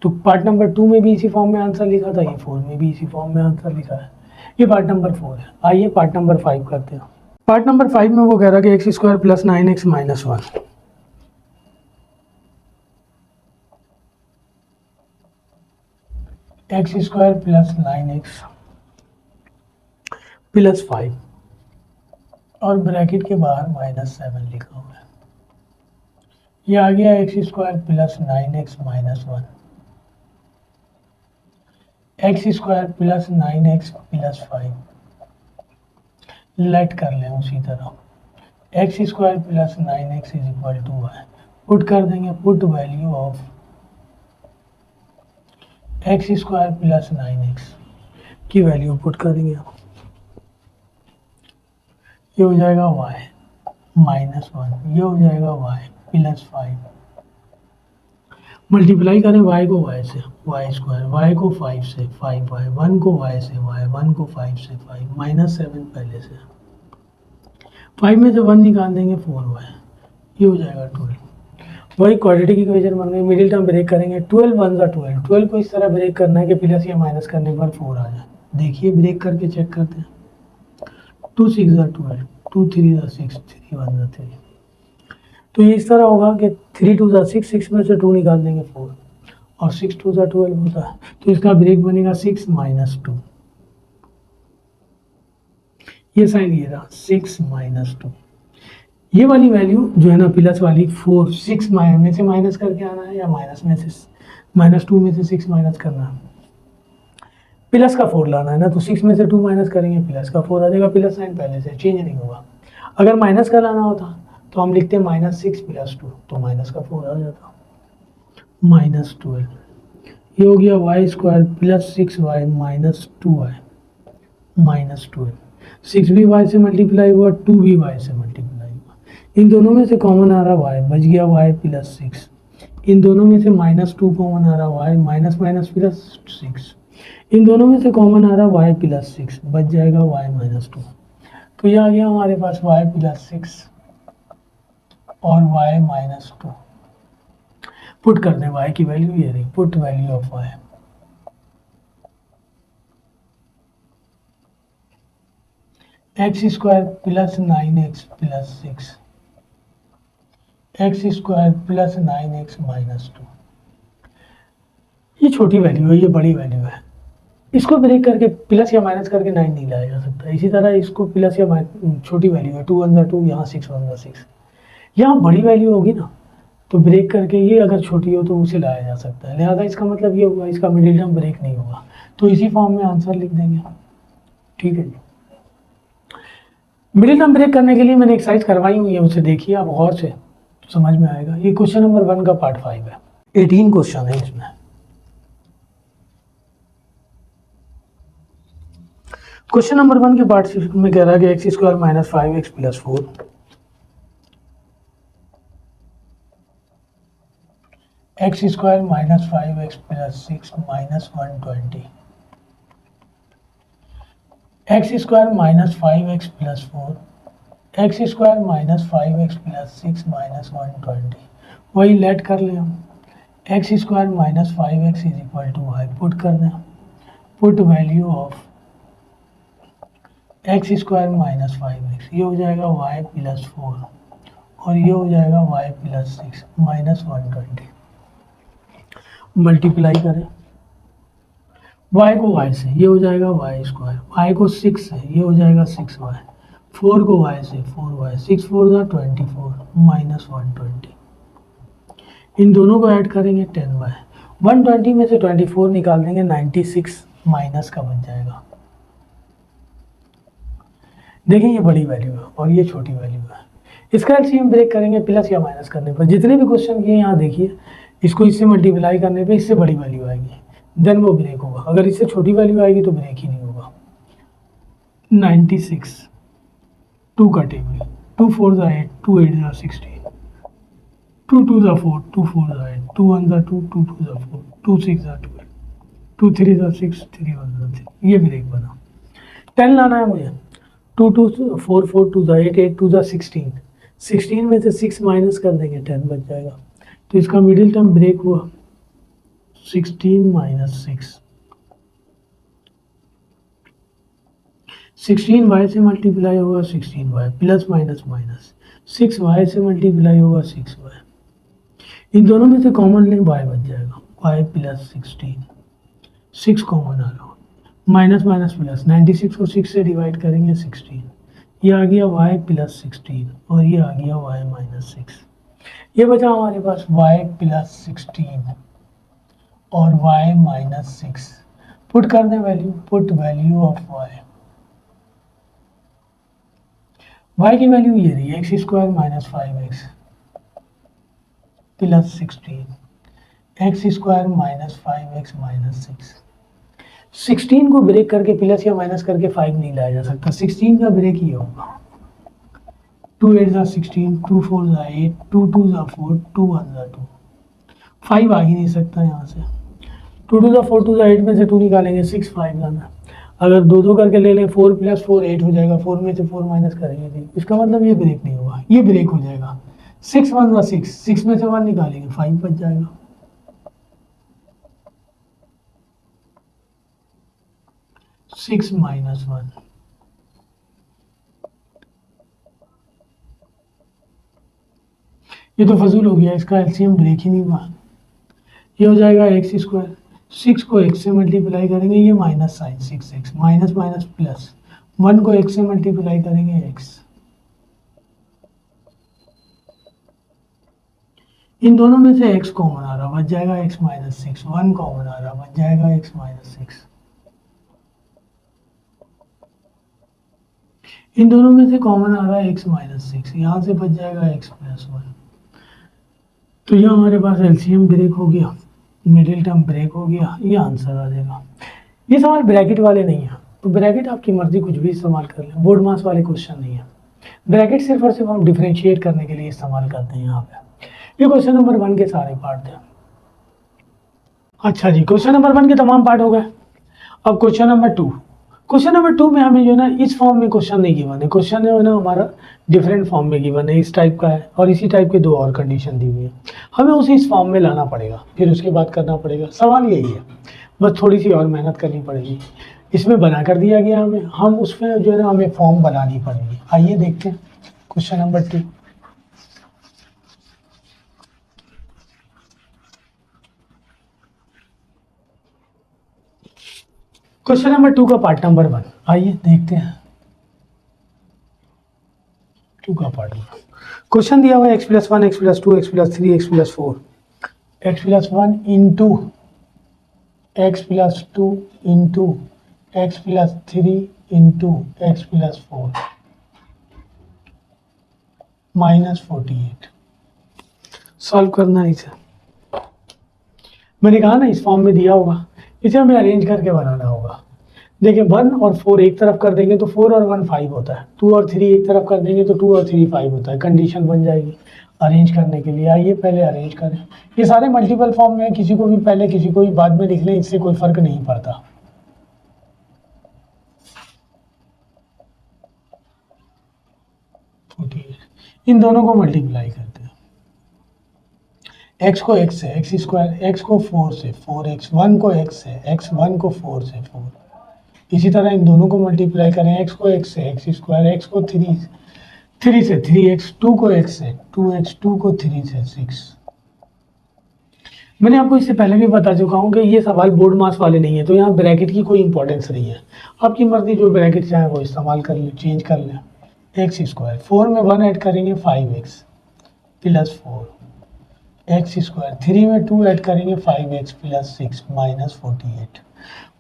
तो पार्ट नंबर 2 में भी इसी फॉर्म में आंसर लिखा था, ये 4 में भी इसी फॉर्म में आंसर लिखा है। ये पार्ट नंबर 4 है। आइए पार्ट नंबर 5 करते हैं। पार्ट नंबर 5 में वो कह रहा है कि x square plus 9x minus 1, x square plus 9x plus 5 और ब्रैकेट के बाहर माइनस 7 लिखा हुआ है। ये आ गया x square plus 9x minus 1, x square plus 9x plus 5 let कर लें उसी तरह। X square plus 9x is equal to है, पुट कर देंगे। Put value of x square plus 9x की वैल्यू पुट करेंगे, ये हो जाएगा y माइनस 1, ये हो जाएगा y प्लस 5। मल्टीप्लाई करें y को y से, y स्क्वायर, y को 5 से 5y, 1 को y से y, 1 को 5 से 5, माइनस 7 पहले से, 5 में से 1 निकाल देंगे 4y, ये हो जाएगा 12। वही क्वाड्रेटिक इक्वेशन बन गई। मिडिल टर्म ब्रेक करेंगे, 12 1 ज़ा 12, 12 को इस तरह ब्रेक करना है कि प्लस या माइनस करने पर 4 आ जाए। देखिए ब्रेक करके चेक करते हैं। 2 6 ज़ा 12, 2 3 ज़ा 6, 3 1 ज़ा 3। तो ये इस तरह होगा कि 3 2 ज़ा 6, 6 में से 2 निकाल देंगे 4 और 6 2 ज़ा 12 होता है, तो इसका ब्रेक बनेगा 6 माइनस 2। ये साइन ये रहा 6 माइनस 2। ये वाली वैल्यू जो है ना प्लस वाली 4, 6 में से माइनस करके आना है या माइनस में से माइनस 2 में से 6 माइनस करना है। प्लस का 4 लाना है ना, तो 6 में से 2 माइनस करेंगे, प्लस का 4 आ जाएगा। प्लस साइन पहले से चेंज नहीं होगा। अगर माइनस का लाना होता तो हम लिखते हैं माइनस 6 प्लस 2, तो माइनस का 4 आ जाता, माइनस 12। ये हो गया y square plus 6y minus 2y minus 12। 6 भी y से मल्टीप्लाई हुआ, 2 भी y से मल्टीप्लाई हुआ। इन दोनों में से कॉमन आ रहा y, बच गया y प्लस 6। इन दोनों में से माइनस 2 कॉमन आ रहा y, माइनस माइनस प्लस 6। इन दोनों में से कॉमन आ रहा y प्लस 6, बच जाएगा y माइनस 2। तो ये आ गया हमारे पास y प्लस 6 और y माइनस 2। पुट कर दें y की वैल्यू, ये रही put value of y। X square plus 9x plus 6, x square plus 9x minus 2। ये छोटी वैल्यू है, ये बड़ी वैल्यू है। इसको ब्रेक करके प्लस या माइनस करके 9 नहीं लाया जा सकता। इसी तरह इसको प्लस या छोटी वैल्यू है, 2 1 ज़ा 2, यहाँ 6 1 ज़ा 6। यहाँ बड़ी वैल्यू होगी ना, तो ब्रेक करके ये अगर छोटी हो तो उसे लाया जा सकता है। लिहाजा इसका मतलब ये हुआ इसका मिडिल टर्म ब्रेक नहीं होगा, तो इसी फॉर्म में आंसर लिख देंगे। ठीक है जी। मिडिल टर्म ब्रेक करने के लिए मैंने एक्सरसाइज करवाई हुई है, उसे देखिए आप गौर से, तो समझ में आएगा। ये क्वेश्चन नंबर 1 का पार्ट 5 है, 18 क्वेश्चन है इसमें। क्वेश्चन नंबर 1 के पार्ट 6 में कह रहा है कि x square minus 5x plus 4, x square minus 5x plus 6 minus 120, x square minus 5x plus 4, x square minus 5x plus 6 minus 120। वही लेट कर लें हम। X square minus 5x is equal to y, put कर दें। Put value of x square minus 5x, ये हो जाएगा y plus 4 और ये हो जाएगा y प्लस 6 माइनस 120। मल्टीप्लाई करें y को y से, ये हो जाएगा y स्क्वायर, y को 6 से, ये हो जाएगा 6y, 4 को y से 4y, 6 4 ज़ा 24 माइनस 120। इन दोनों को ऐड करेंगे 10y, 120 में से 24 निकाल देंगे, 96 माइनस का बन जाएगा। देखिए ये बड़ी वैल्यू है और ये छोटी वैल्यू है। इसका एलसीएम ब्रेक करेंगे प्लस या माइनस करने पर। जितने भी क्वेश्चन किए यहाँ देखिए, इसको इससे मल्टीप्लाई करने पे इससे बड़ी वैल्यू आएगी, देन वो ब्रेक होगा। अगर इससे छोटी वैल्यू आएगी तो ब्रेक ही नहीं होगा। 96 2 का टेबल, 2 4 ज़ा 8, 2 8 ज़ा 16, 2 2 ज़ा 4, 2 4 ज़ा 8, 2 1 ज़ा 2, 2 2 ज़ा 4, 2 6 ज़ा 12, 2 3 ज़ा 6, 3 1 ज़ा 3, ये ब्रेक बना। 10 लाना है मुझे, 2 2 4 4 2 ज़ा 8, 8 2 ज़ा 16, 16 में से 6 माइनस कर देंगे 10 बच जाएगा। तो इसका मिडिल टर्म ब्रेक हुआ 16 माइनस 6, 16y से मल्टीप्लाई होगा 16y plus minus minus, 6y से मल्टीप्लाई होगा 6y, इन दोनों में से कॉमन लें y बच जाएगा, y प्लस 16, 6 कॉमन आ रहा, माइनस माइनस प्लस, 96 को 6 से डिवाइड करेंगे 16, ये आ गया y प्लस 16 और ये आ गया y माइनस 6। ये बचा हमारे पास y प्लस 16 और y माइनस 6। पुट कर दें value, put value of y की वैल्यू ये रही, x square minus 5x plus 16, x square minus 5x minus 6। 16 को ब्रेक करके प्लस या माइनस करके 5 नहीं लाया जा सकता, 16 का ब्रेक ही होगा। 2 8 ज़ा 16, 2 4 ज़ा 8, 2 2 ज़ा 4, 2 1 ज़ा 2, 5 आ ही नहीं सकता यहाँ से। 2 2 ज़ा 4, 2 ज़ा 8 में से 2 निकालेंगे 6 5 लाना, अगर दो दो करके ले लें 4 प्लस 4 8 हो जाएगा, 4 में से 4 माइनस करेंगे जी, इसका मतलब ये ब्रेक नहीं होगा, ये ब्रेक हो जाएगा। 6 1 ज़ा 6, 6 में से 1 निकालेंगे 5 बच जाएगा। सिक्स माइनस 1, ये तो फजूल हो गया, इसका एलसीएम ब्रेक ही नहीं हुआ। ये हो जाएगा एक्स स्क्वायर, 6 को x से मल्टीप्लाई करेंगे, ये minus sign 6x, minus minus plus, 1 को x से मल्टीप्लाई करेंगे x, इन दोनों में से x कॉमन आ रहा, बच जाएगा x माइनस 6, 1 कॉमन आ रहा, बच जाएगा x माइनस 6, इन दोनों में से कॉमन आ रहा है x माइनस 6, यहाँ से बच जाएगा x प्लस 1। तो यह हमारे पास एलसीएम ब्रेक हो गया, मिडिल टर्म ब्रेक हो गया, ये आंसर आ जाएगा। ये सवाल ब्रैकेट वाले नहीं है, तो ब्रैकेट आपकी मर्जी कुछ भी इस्तेमाल कर लें, बोर्ड मास वाले क्वेश्चन नहीं है। ब्रैकेट सिर्फ और सिर्फ हम डिफरेंशिएट करने के लिए इस्तेमाल करते हैं यहाँ पे। ये क्वेश्चन नंबर 1 के सारे पार्ट थे। अच्छा जी, क्वेश्चन नंबर 1 के तमाम पार्ट हो गए। अब क्वेश्चन नंबर 2, क्वेश्चन नंबर 2 में हमें जो है ना इस फॉर्म में क्वेश्चन नहीं गिवन है, क्वेश्चन जो है ना हमारा डिफरेंट फॉर्म में गिवन है, इस टाइप का है और इसी टाइप के 2 और कंडीशन दी हुई है, हमें उसे इस फॉर्म में लाना पड़ेगा, फिर उसके बाद करना पड़ेगा। सवाल यही है, बस थोड़ी सी और मेहनत करनी पड़ेगी। इसमें बना कर दिया गया हमें, हम उसमें जो है ना हमें फॉर्म बनानी पड़ेगी। आइए देखते हैं क्वेश्चन नंबर 2। क्वेश्चन नंबर 2 का पार्ट नंबर 1, आइए देखते हैं 2 का पार्ट 1। क्वेश्चन दिया हुआ है x plus 1, x plus 2, x plus 3, x plus 4, x plus 1 into x plus 2 into x plus 3 into x plus 4 minus 48। Solve करना है इसे, मैंने कहा ना इस फॉर्म में दिया होगा, इसे हमें अरेंज करके बनाना होगा। देखिए 1 और 4 एक तरफ कर देंगे तो 4 और 1 5 होता है, 2 और 3 एक तरफ कर देंगे तो 2 और 3 5 होता है, कंडीशन बन जाएगी अरेंज करने के लिए। आइए पहले अरेंज करें, ये सारे मल्टीपल फॉर्म में, किसी को भी पहले किसी को भी बाद में लिख लें, इससे कोई फर्क नहीं पड़ता। इन दोनों को मल्टीप्लाई करते हैं, x को x से x स्क्वायर, x को 4 से 4x, 1 को x से x, 1 को 4 से 4, इसी तरह इन दोनों को मल्टीप्लाई करें, x को x से x स्क्वायर, x को 3 से 3x, 2 को x से 2x, 2 को 3 से 6। मैंने आपको इससे पहले भी बता चुका हूँ कि ये सवाल बोर्ड मास वाले नहीं है, तो यहाँ ब्रैकेट की कोई इंपॉर्टेंस नहीं है, आपकी मर्जी जो ब्रैकेट चाहे वो इस्तेमाल कर ले, चेंज कर लें। एक्स स्क्वायर, 4 में 1 ऐड करेंगे 5x प्लस 4, एक्स स्क्वायर, 3 में 2 ऐड करेंगे 5x प्लस 6 माइनस 48।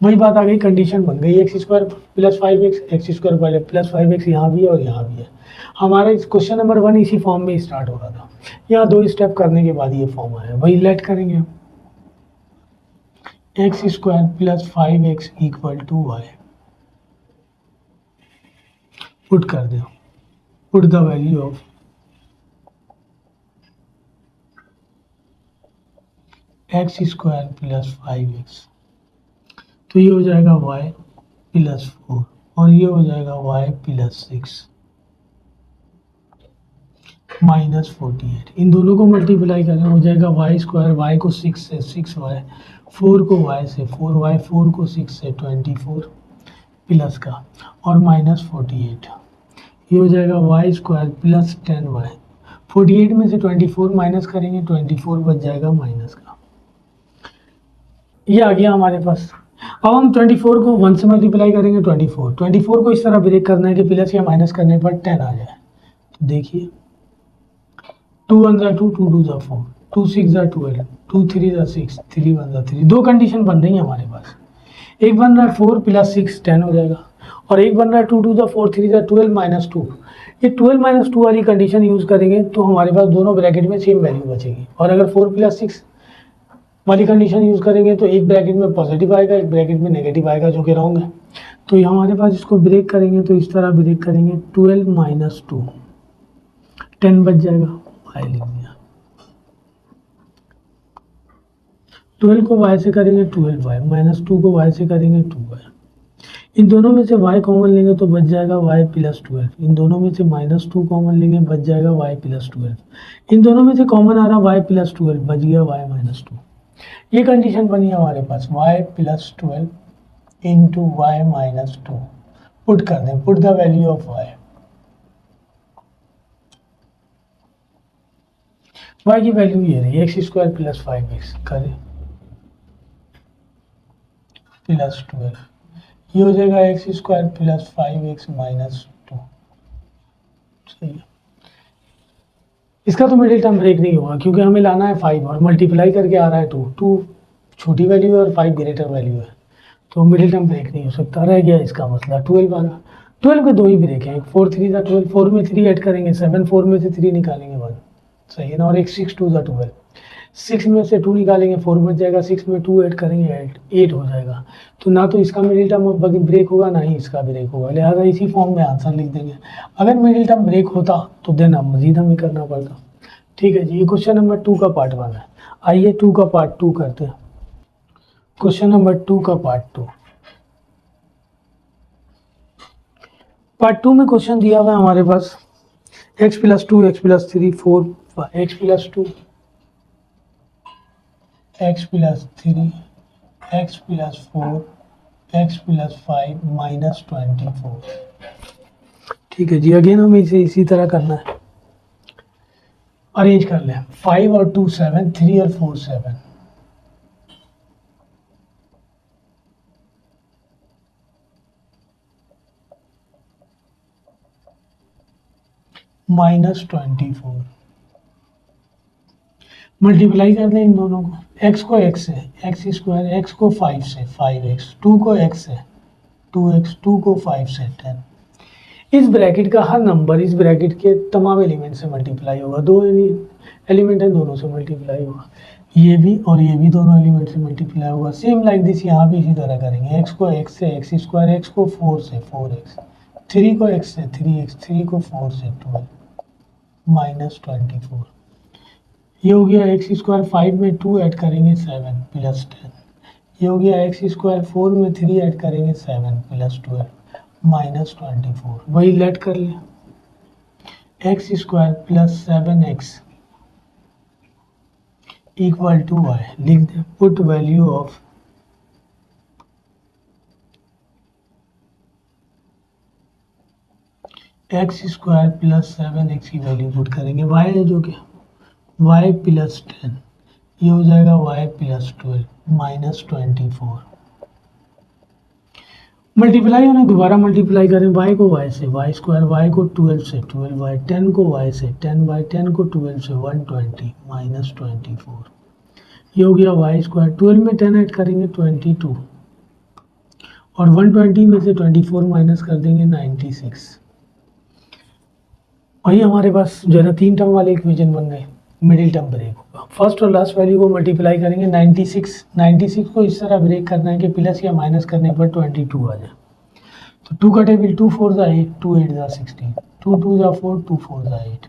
वही बात आ गई, कंडीशन बन गई, x square plus 5x, x square पहले प्लस 5x यहाँ भी है और यहाँ भी है, हमारा इस क्वेश्चन नंबर 1 इसी फॉर्म में स्टार्ट हो रहा था। यहाँ 2 स्टेप करने के बाद ये फॉर्म आया, वही लेट करेंगे हम। X square plus 5x equal to y, put कर दो, put the value of x square plus 5x, तो ये हो जाएगा y प्लस 4 और ये हो जाएगा y प्लस 6 माइनस 48। इन दोनों को मल्टीप्लाई करें हो जाएगा y स्क्वायर, y को 6 से 6y, 4 को y से 4y, 4 को 6 से 24 प्लस का और माइनस 48। ये हो जाएगा y स्क्वायर प्लस 10y, 48 में से 24 माइनस करेंगे 24 बच जाएगा माइनस का। ये आ गया हमारे पास। अब हम 24 को 1 से मल्टीप्लाई करेंगे 24 को इस तरह ब्रेक करना है कि प्लस या माइनस करने पर 10 आ जाए। तो देखिए 2 1 ज़ा 2, 2 2 ज़ा 4, 2 6 ज़ा 12, 2 3 ज़ा 6, 3 1 ज़ा 3। दो कंडीशन बन रही है हमारे पास। एक बन रहा है 4 प्लस 6 10 हो जाएगा और एक बन रहा है 2 2 ज़ा 4, 3 ज़ा 12 माइनस 2। ये 12 माइनस 2 वाली कंडीशन यूज़ करेंगे तो हमारे पास दोनों ब्रैकेट में सेम वैल्यू बचेगी। और अगर 4 प्लस 6 वाली कंडीशन यूज़ करेंगे तो एक ब्रैकेट में पॉजिटिव आएगा, एक ब्रैकेट में नेगेटिव आएगा, जो कि रॉन्ग है। तो ये हमारे पास इसको ब्रेक करेंगे तो इस तरह ब्रेक करेंगे 12 माइनस 2, 10 बच जाएगा, y लिख दिया। 12 को y से करेंगे 12y, माइनस 2 को y से करेंगे 2y। इन दोनों में से y कॉमन लेंगे तो बच जाएगा y प्लस 12। इन दोनों में से माइनस 2 कॉमन लेंगे बच जाएगा y प्लस 12। इन दोनों में से कॉमन आ रहा y प्लस 12, बच गया y माइनस 2। ये कंडीशन बनी हमारे पास y plus 12 into y minus 2। Put कर दें, put the value of y की वैल्यू ये रही एक्स स्क्वायर प्लस 5x करें प्लस 12, ये हो जाएगा x square plus 5x minus 2। सही है। इसका तो मिडिल टर्म ब्रेक नहीं होगा क्योंकि हमें लाना है 5 और मल्टीप्लाई करके आ रहा है 2, 2 छोटी वैल्यू है और 5 ग्रेटर वैल्यू है, तो मिडिल टर्म ब्रेक नहीं हो सकता। रह गया इसका मसला 12 वाला। 12 के दो ही ब्रेक हैं, 4 3 ज़ा 12, 4 में 3 ऐड करेंगे 7, 4 में से 3 निकालेंगे 1, सही है ना। और एक 6 2 ज़ा 12, 6 में से 2 निकालेंगे 4 बच जाएगा, 6 में 2 ऐड करेंगे 8 हो जाएगा। तो ना तो इसका मिडिल टर्म ब्रेक होगा ना ही इसका ब्रेक होगा, लिहाजा इसी फॉर्म में आंसर लिख देंगे। अगर मिडिल टर्म ब्रेक होता तो देन अब मजीद हमें करना पड़ता। ठीक है जी, ये क्वेश्चन नंबर 2 का पार्ट 1 है। आइए 2 का पार्ट 2 करते हैं। क्वेश्चन नंबर 2 का पार्ट 2। पार्ट 2 में क्वेश्चन दिया हुआ है हमारे पास x plus 2, x plus 3, 4, x plus 2, x plus 3, x plus 4, x plus 5 minus 24। ठीक है जी, अगेन हमें इसे इसी तरह करना है। अरेंज कर लें, 5 और 2 7, 3 और 4 7, माइनस 24। मल्टीप्लाई कर दें इन दोनों को, x को x से एक्स स्क्वायर, x को 5 से 5x, 2 को x से 2x, 2 को 5 से 10। इस ब्रैकेट का हर नंबर इस ब्रैकेट के तमाम एलिमेंट से मल्टीप्लाई होगा। दो एलिमेंट है, दोनों से मल्टीप्लाई होगा। ये भी और ये भी दोनों एलिमेंट से मल्टीप्लाई होगा। सेम लाइक दिस यहाँ भी इसी तरह करेंगे। x को x से एक्स स्क्वायर, x को 4 से 4x, 3 को x से 3x, 3 को 4 से 12 माइनस 24। ये हो गया एक्स स्क्वायर, 5 में 2 ऐड करेंगे 7 प्लस 10। ये हो गया एक्स स्क्वायर, 4 में 3 ऐड करेंगे 7 प्लस 12 माइनस 24। वही लेट कर लें, x square plus 7x equal to y लिख दें। Put value of x square plus 7x की वैल्यू पुट करेंगे। y है जो कि y प्लस 10, ये हो जाएगा y प्लस 12 माइनस 24। मल्टीप्लाई होने दोबारा मल्टीप्लाई करें, y को y से y स्क्वायर, y को 12 से 12y, 10 को y से 10y, 10 को 12 से 120 माइनस 24। ये हो गया y स्क्वायर, 12 में 10 ऐड करेंगे 22 और 120 में से 24 माइनस कर देंगे 96। वही हमारे पास जो है ना 3 टर्म वाले इक्वेशन बन गए, मिडिल टर्म ब्रेक होगा। फर्स्ट और लास्ट वैल्यू को मल्टीप्लाई करेंगे 96 को इस तरह ब्रेक करना है कि प्लस या माइनस करने पर 22 आ जाए। तो 2 कटे विल 2 4 ज़ा 8, 2 8 ज़ा 16, 2 2 ज़ा 4, 2 4 ज़ा 8,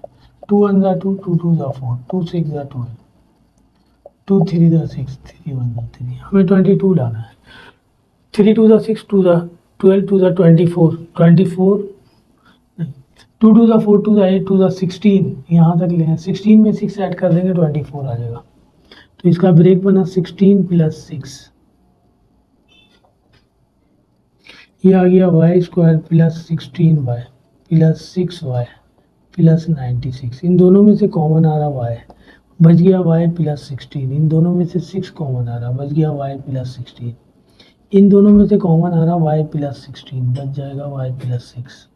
2 1 ज़ा 2, 2 2 ज़ा 4, 2 6 ज़ा 12, 2 3 ज़ा 6, 3 1 ज़ा 3। हमें 22 लाना है। 3 2 ज़ा 6, 2 ज़ा 12, 2 ज़ा 24, 24 2 2 ज़ा 4, 2 ज़ा 8, 2 ज़ा 16, यहाँ तक ले हैं। 16 में 6 ऐड कर देंगे 24 आ जाएगा। तो इसका ब्रेक बना 16 + 6, ये आ गया y² + 16y + 6y + 96। इन दोनों में से कॉमन आ रहा y, बच गया y + 16। इन दोनों में से 6 कॉमन आ रहा, बच गया y + 16। इन दोनों में से कॉमन आ रहा y + 16, बच जाएगा y + 6।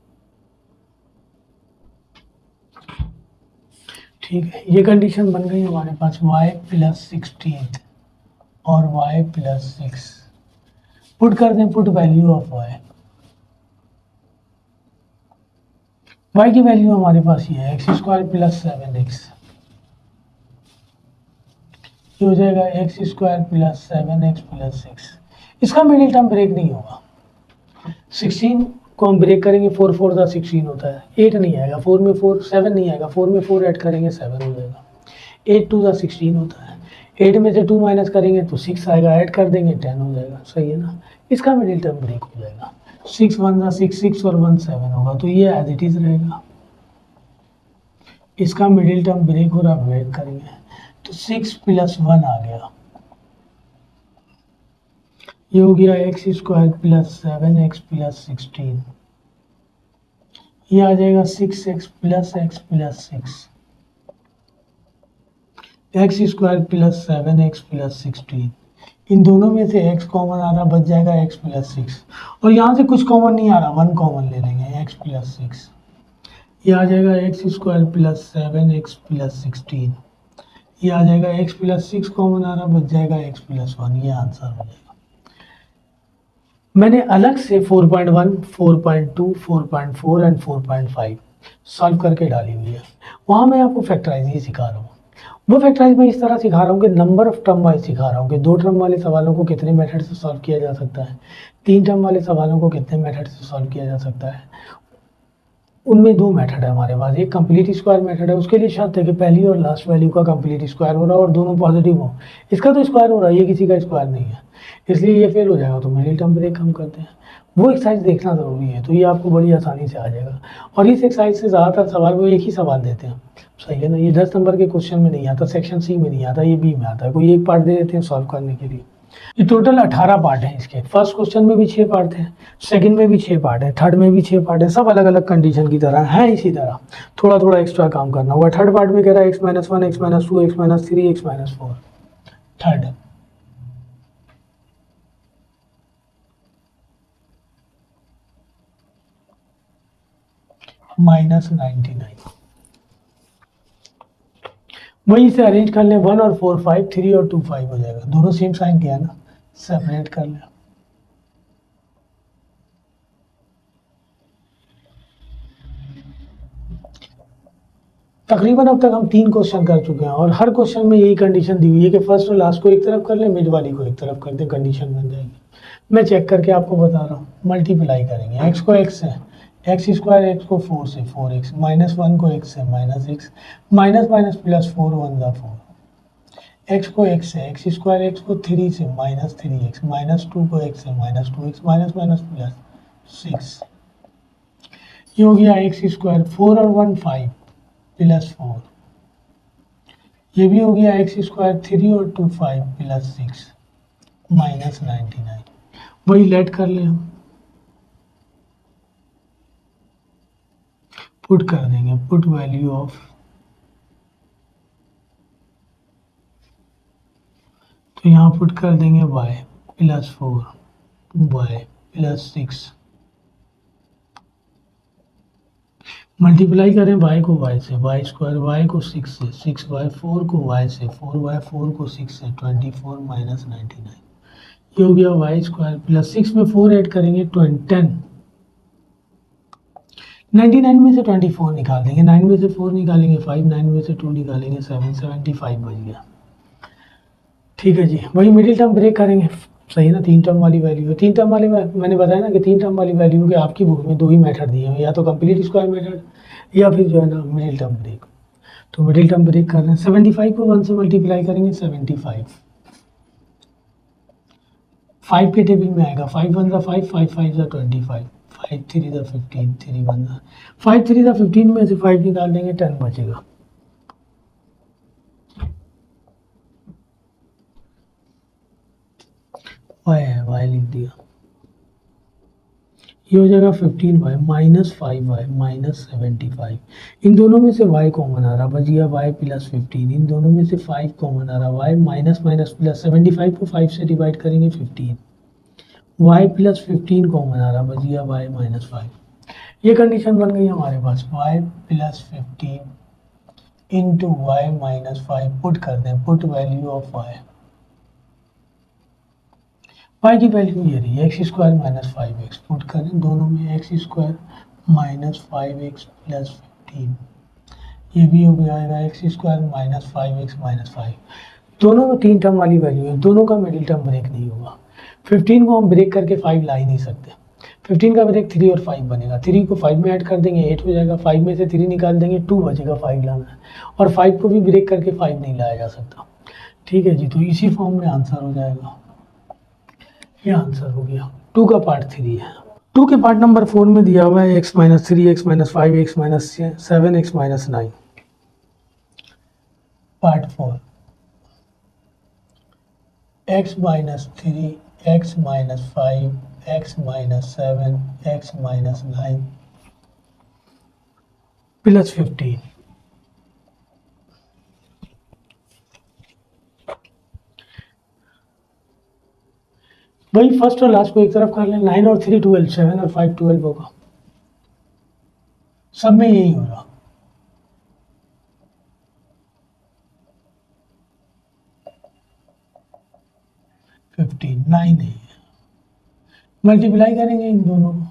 ठीक है, ये कंडीशन बन गई हमारे पास y + 16 और y + 6। पुट कर दें, पुट वैल्यू ऑफ y की वैल्यू हमारे पास ये है x² + 7x, ये हो जाएगा x² + 7x + 6। इसका मिडिल टर्म ब्रेक नहीं होगा। 16 को हम ब्रेक करेंगे, 4 4 ज़ा 16 होता है, 8 नहीं आएगा, 4 में 4 7 नहीं आएगा, 4 में 4 ऐड करेंगे 7 हो जाएगा। 8 2 ज़ा 16 होता है, 8 में से 2 माइनस करेंगे तो 6 आएगा, ऐड कर देंगे 10 हो जाएगा। सही है ना, इसका मिडिल टर्म ब्रेक हो जाएगा। 6 1 ज़ा 6, 6 और 1 7 होगा, तो ये एज इट इज़ रहेगा। इसका मिडिल टर्म ब्रेक हो रहा, ब्रेक करेंगे तो 6 + 1 आ गया, ये हो गया x² + 7x + 16, ये आ जाएगा 6x + x + 6, x² + 7x + 16। इन दोनों में से x कॉमन आ रहा, बच जाएगा x + 6, और यहाँ से कुछ कॉमन नहीं आ रहा, 1 कॉमन ले लेंगे, x + 6, ये आ जाएगा x² + 7x + 16, ये आ जाएगा x + 6 कॉमन आ रहा, बच जाएगा x + 1, ये आंसर हो जाएगा। मैंने अलग से 4.1, 4.2, 4.4 एंड 4.5 सॉल्व करके डाली हुई है। वहाँ मैं आपको फैक्टराइज ही सिखा रहा हूँ। वो फैक्टराइज मैं इस तरह सिखा रहा हूँ कि नंबर ऑफ टर्म वाइज सिखा रहा हूँ कि 2 टर्म वाले सवालों को कितने मेथड से सॉल्व किया जा सकता है, 3 टर्म वाले सवालों को कितने मेथड से सॉल्व किया जा सकता है। उनमें 2 मेथड है हमारे पास, एक कंप्लीट स्क्वायर मेथड है, उसके लिए शर्त है कि पहली और लास्ट वैल्यू का कंप्लीट स्क्वायर हो रहा है और दोनों पॉजिटिव हो। इसका तो स्क्वायर हो रहा है, ये किसी का स्क्वायर नहीं है, इसलिए ये फेल हो जाएगा। तो मिडिल टर्म ब्रेक हम करते हैं, वो एक्सरसाइज देखना ज़रूरी है, तो ये आपको बड़ी आसानी से आ जाएगा। और इस एक्सरसाइज से ज़्यादातर सवाल वो एक ही सवाल देते हैं, सही है ना। ये 10 नंबर के क्वेश्चन में नहीं आता, सेक्शन सी में नहीं आता, ये बी में आता है। कोई एक पार्ट दे देते हैं सॉल्व करने के लिए। ये टोटल 18 पार्ट हैं इसके। फर्स्ट क्वेश्चन में भी 6 पार्ट हैं, सेकंड में भी 6 पार्ट है, थर्ड में भी 6 पार्ट है, सब अलग अलग कंडीशन की तरह है। इसी तरह थोड़ा थोड़ा एक्स्ट्रा काम करना होगा। थर्ड पार्ट में कह रहा है x - 1, x - 2, x - 3, x - 4। Third -99, वहीं से अरेंज कर लें। 1 और 4 5, 3 और 2 5 हो जाएगा। दोनों सेम साइन किया ना, सेपरेट कर लें। तकरीबन अब तक हम 3 क्वेश्चन कर चुके हैं और हर क्वेश्चन में यही कंडीशन दी हुई है कि फर्स्ट और लास्ट को एक तरफ कर लें, मिड वाली को एक तरफ कर दें, कंडीशन बन जाएगी। मैं चेक करके आपको बता रहा हूँ। मल्टीप्लाई करेंगे, x को x से, x² x को 4 से 4x, -1 को x से -x, माइनस माइनस प्लस 4 1 ज़ा 4, x को x से, x² x को 3 से -3x, -2 को x से -2x, माइनस माइनस प्लस 6, ये हो गया x²। 4 और 1 5 + 4, ये भी हो गया x²। 3 और 2 5 + 6 -99। वही लेट कर ले, हम पुट कर देंगे, पुट वैल्यू ऑफ, तो यहाँ पुट कर देंगे y + 4, y + 6, मल्टीप्लाई करें y को y से, y² y को 6 से, 6y, 4 को y से, 4y, 4 को 6 से, 24 -99, ये हो गया y² + 6 में 4 ऐड करेंगे 10, 99 में से 24 निकाल देंगे, 9 में से 4 निकालेंगे 5, 9 में से 2 निकालेंगे 7, 75 बच गया। ठीक है जी, वही मिडिल टर्म ब्रेक करेंगे, सही ना, 3 टर्म वाली वैल्यू है। 3 टर्म वाली मैंने बताया ना कि 3 टर्म वाली वैल्यू के आपकी बुक में 2 ही मेथड दिए हैं, या तो कंप्लीट स्क्वायर मेथड या फिर जो है ना मिडिल टर्म ब्रेक। तो मिडिल टर्म ब्रेक कर रहे हैं, 75 को 1 से मल्टीप्लाई करेंगे 75, 5 के टेबल में आएगा, 5 1 5, 5 5 25, 5 3 15, 3 1 5 3 15 में से 5 निकाल देंगे 10 बचेगा। वाई है, वाई लिख दिया, ये हो जाएगा 15y माइनस 5y माइनस 75। इन दोनों में से y कॉमन आ रहा, बच गया y प्लस 15। इन दोनों में से 5 कॉमन आ रहा, y माइनस माइनस प्लस, 75 को 5 से डिवाइड करेंगे 15, y प्लस 15 कॉमन आ रहा, बच गया y माइनस 5। ये कंडीशन बन गई हमारे पास, y plus 15 into y minus 5 put कर दें, put value of y, y की वैल्यू ये रही, x square minus 5x, put करें दोनों में, x square minus 5x plus 15, ये भी हो जाएगा x square minus 5x minus 5। दोनों में 3 टर्म वाली वैल्यू है, दोनों का मिडिल टर्म ब्रेक नहीं होगा। 15 को हम ब्रेक करके 5 ला ही नहीं सकते, 15 का ब्रेक 3 और 5 बनेगा, 3 को 5 में ऐड कर देंगे 8 हो जाएगा, 5 में से 3 निकाल देंगे 2 बचेगा, 5 लाना है, और 5 को भी ब्रेक करके 5 नहीं लाया जा सकता। ठीक है जी, तो इसी फॉर्म में आंसर हो जाएगा, ये आंसर हो गया। 2 का पार्ट 3 है। 2 के पार्ट नंबर 4 में दिया हुआ है x minus 3, x minus 5, x minus 7, x minus 9। Part 4, x minus 3, x minus 5, x minus 7, x minus 9 plus 15। वही फर्स्ट और लास्ट को एक तरफ कर लें, 9 और 3 12, 7 और 5 12 होगा, सब में यही हो रहा। फिफ्टीन 9 है, मल्टीप्लाई करेंगे इन दोनों को,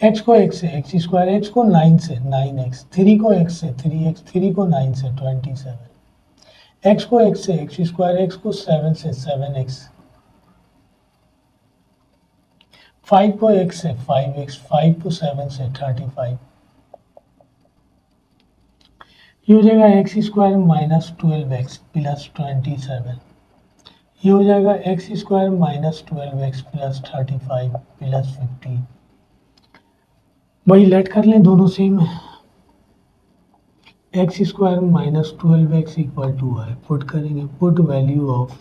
x को x से, एक्स स्क्वायर, x को 9 से 9x, 3 को x से 3x, 3 को 9 से 27, x को x से एक्स स्क्वायर, x को 7 से 7x, 5 को x से 5x, 5 को 7 से 35, ये हो जाएगा x square minus 12x plus 27, ये हो जाएगा x square minus 12x plus 35 plus 15। वही लेट कर लें, दोनों सेम है, x square minus 12x equal to है, पुट करेंगे, put value of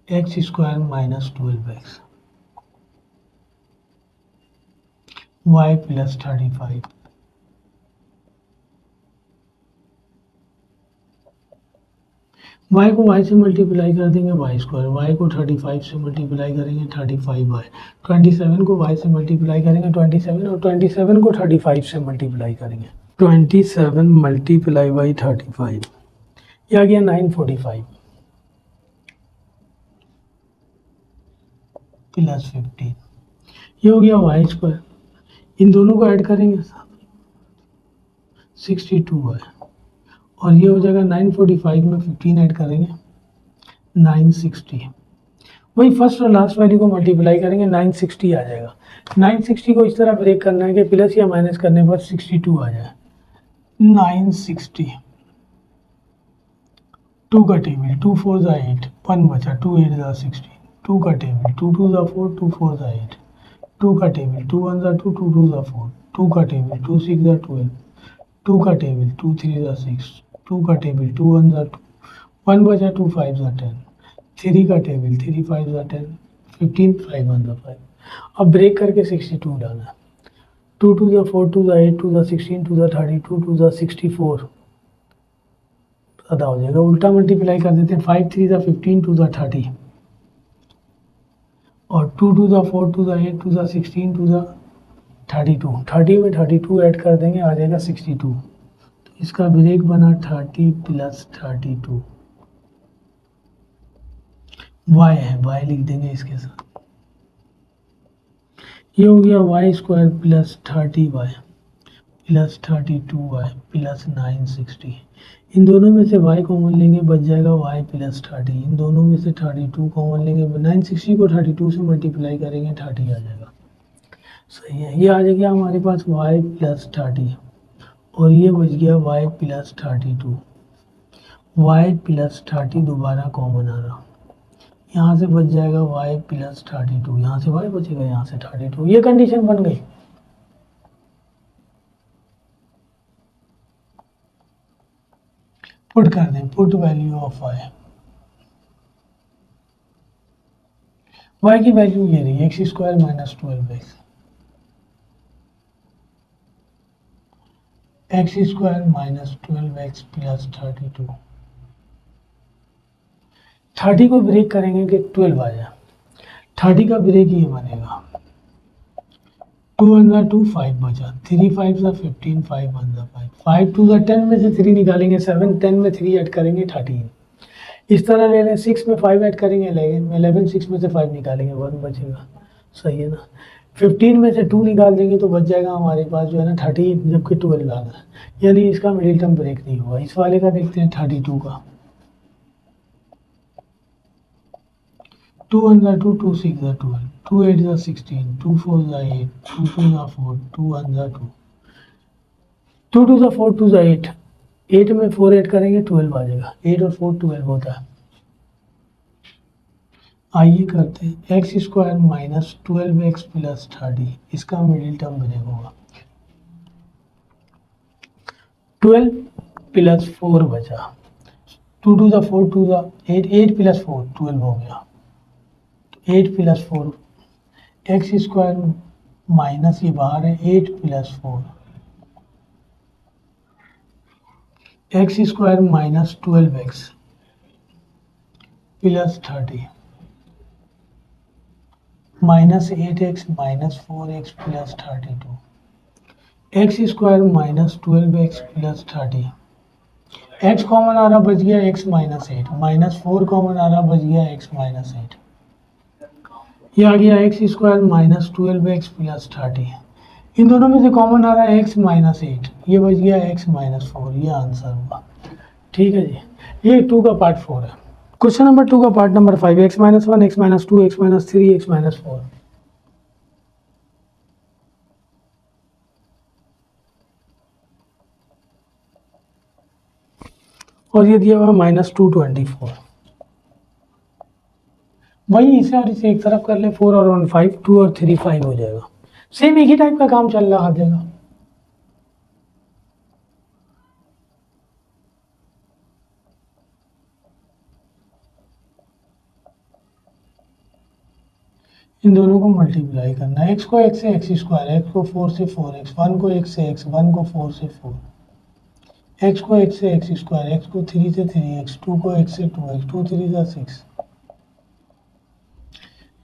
x square minus 12x y plus 35, y को y से मल्टीप्लाई कर देंगे y स्क्वायर, y को 35 से मल्टीप्लाई करेंगे 35y, 27 को y से मल्टीप्लाई करेंगे 27, और 27 को 35 से मल्टीप्लाई करेंगे 27 मल्टीप्लाई बाई 35, ये आ गया 945 प्लस 15, ये हो गया वाई स्क्वायर, इन दोनों को ऐड करेंगे 62 है, और ये हो जाएगा 945 में 15 ऐड करेंगे 960, वही फर्स्ट और लास्ट वैल्यू को मल्टीप्लाई करेंगे 960 आ जाएगा। 960 को इस तरह ब्रेक करना है कि प्लस या माइनस करने पर 62 आ जाए, 960, 2 का टेबल, 2 4 ज़ा 8, 1 बचा, 2 8 ज़ा 16, 2 का टेबल, 2 2 ज़ा 4, 2 4 ज़ा 8, 2 का टेबल, 2 1 ज़ा 2, 2 2 ज़ा 4, 2 का टेबल, 2 6 ज़ा 12, 2 का टेबल, 2 3 ज़ा 6, 2 का टेबल, 2 1 ज़ा 2, 1 बचा, 2 5 ज़ा 10, 3 का टेबल, 3 5 ज़ा 10, 15 5 1 ज़ा 5। अब ब्रेक करके 62 डालना है, 2 2 ज़ा 4, 2 ज़ा 8, 2 ज़ा 16, 2 ज़ा 32, 2 ज़ा 64 अदा हो जाएगा। उल्टा मल्टीप्लाई कर देते हैं, 5 3 ज़ा 15, 2 ज़ा 30, और 2 2 ज़ा 4, 2 ज़ा 8, 2 ज़ा 16, 2 ज़ा 32, 30 में 32 ऐड कर देंगे, आ जाएगा 62, तो इसका ब्रेक बना 30 प्लस 32, y है, y लिख देंगे इसके साथ, ये हो गया y square plus 30y plus 32y plus 960। इन दोनों में से y कॉमन लेंगे, बच जाएगा y प्लस 30। इन दोनों में से 32 कॉमन लेंगे, 960 को 32 से मल्टीप्लाई करेंगे, 30 आ जाएगा। सही है, ये आ जाएगा हमारे पास y प्लस 30 और ये बच गया y प्लस 32। y प्लस 30 दोबारा कॉमन आ रहा, यहाँ से बच जाएगा y प्लस 32, यहाँ से y बचेगा, यहाँ से 32। ये कंडीशन बन गई। पुट कर दें, पुट वैल्यू ऑफ y की वैल्यू ये रही x square minus 12x, x square minus 12x plus 32। 30 को ब्रेक करेंगे कि 12 आ जाए। 30 का ब्रेक ये बनेगा 2 अंदर 2 5 बचा, 3 5 सा 15, 5 अंदर 5, 5 2 सा 10 में से 3 निकालेंगे 7, 10 में 3 ऐड करेंगे 13। इस तरह ले लें, 6 में 5 ऐड करेंगे 11, 6 में से 5 निकालेंगे 1 बचेगा। सही है ना। 15 में से 2 निकाल देंगे तो बच जाएगा हमारे पास जो है ना 30, जबकि 12 लाना है, यानी इसका मिडिल टर्म ब्रेक नहीं हुआ। इस वाले का देखते हैं 32 का। 2 अंदर 2, 2 6 ज़ा 12, 2 8 ज़ा 16, 2 4 ज़ा 8, 2 2 ज़ा 4, 2 अंदर 2, 2 2 ज़ा 4, 2 ज़ा 8, 8 में 4 ऐड करेंगे 12 आ जाएगा। 8 और 4 12 होता है। आइए करते हैं x square minus 12x plus 30, इसका मिडिल टर्म ब्रेक होगा। 12 प्लस 4 बचा, 2 2 ज़ा 4, 2 ज़ा 8, 8 प्लस 4 12 हो गया। 8 प्लस 4 एक्स स्क्वायर माइनस ये बाहर है, 8 plus 4 x square minus 12x plus 30 minus 8x minus 4x plus 32, x square minus 12x plus 30। x common आ रहा, बच गया x माइनस 8, माइनस 4 कॉमन आ रहा, बच गया x माइनस 8। ये आ गया x square minus 12x plus 30। इन दोनों में से कॉमन आ रहा है x माइनस 8, ये बच गया x माइनस 4। ये आंसर हुआ। ठीक है जी, ये 2 का पार्ट 4 है। क्वेश्चन नंबर 2 का part number 5, x minus 1, x minus 2, x minus 3, x minus 4। और ये दिया हुआ माइनस 224। वही इसे और इसे एक तरफ कर ले, 4 और 1 5, 2 और 3 5 हो जाएगा। सेम एक ही टाइप का काम चल रहा है। इन दोनों को मल्टीप्लाई करना है। x को x से x स्क्वायर, x को 4 से 4x, 1 को x से x, 1 को 4 से 4, x को x से x स्क्वायर, x को 3 से 3x, 2 को x से 2x, 2 3 सा 6।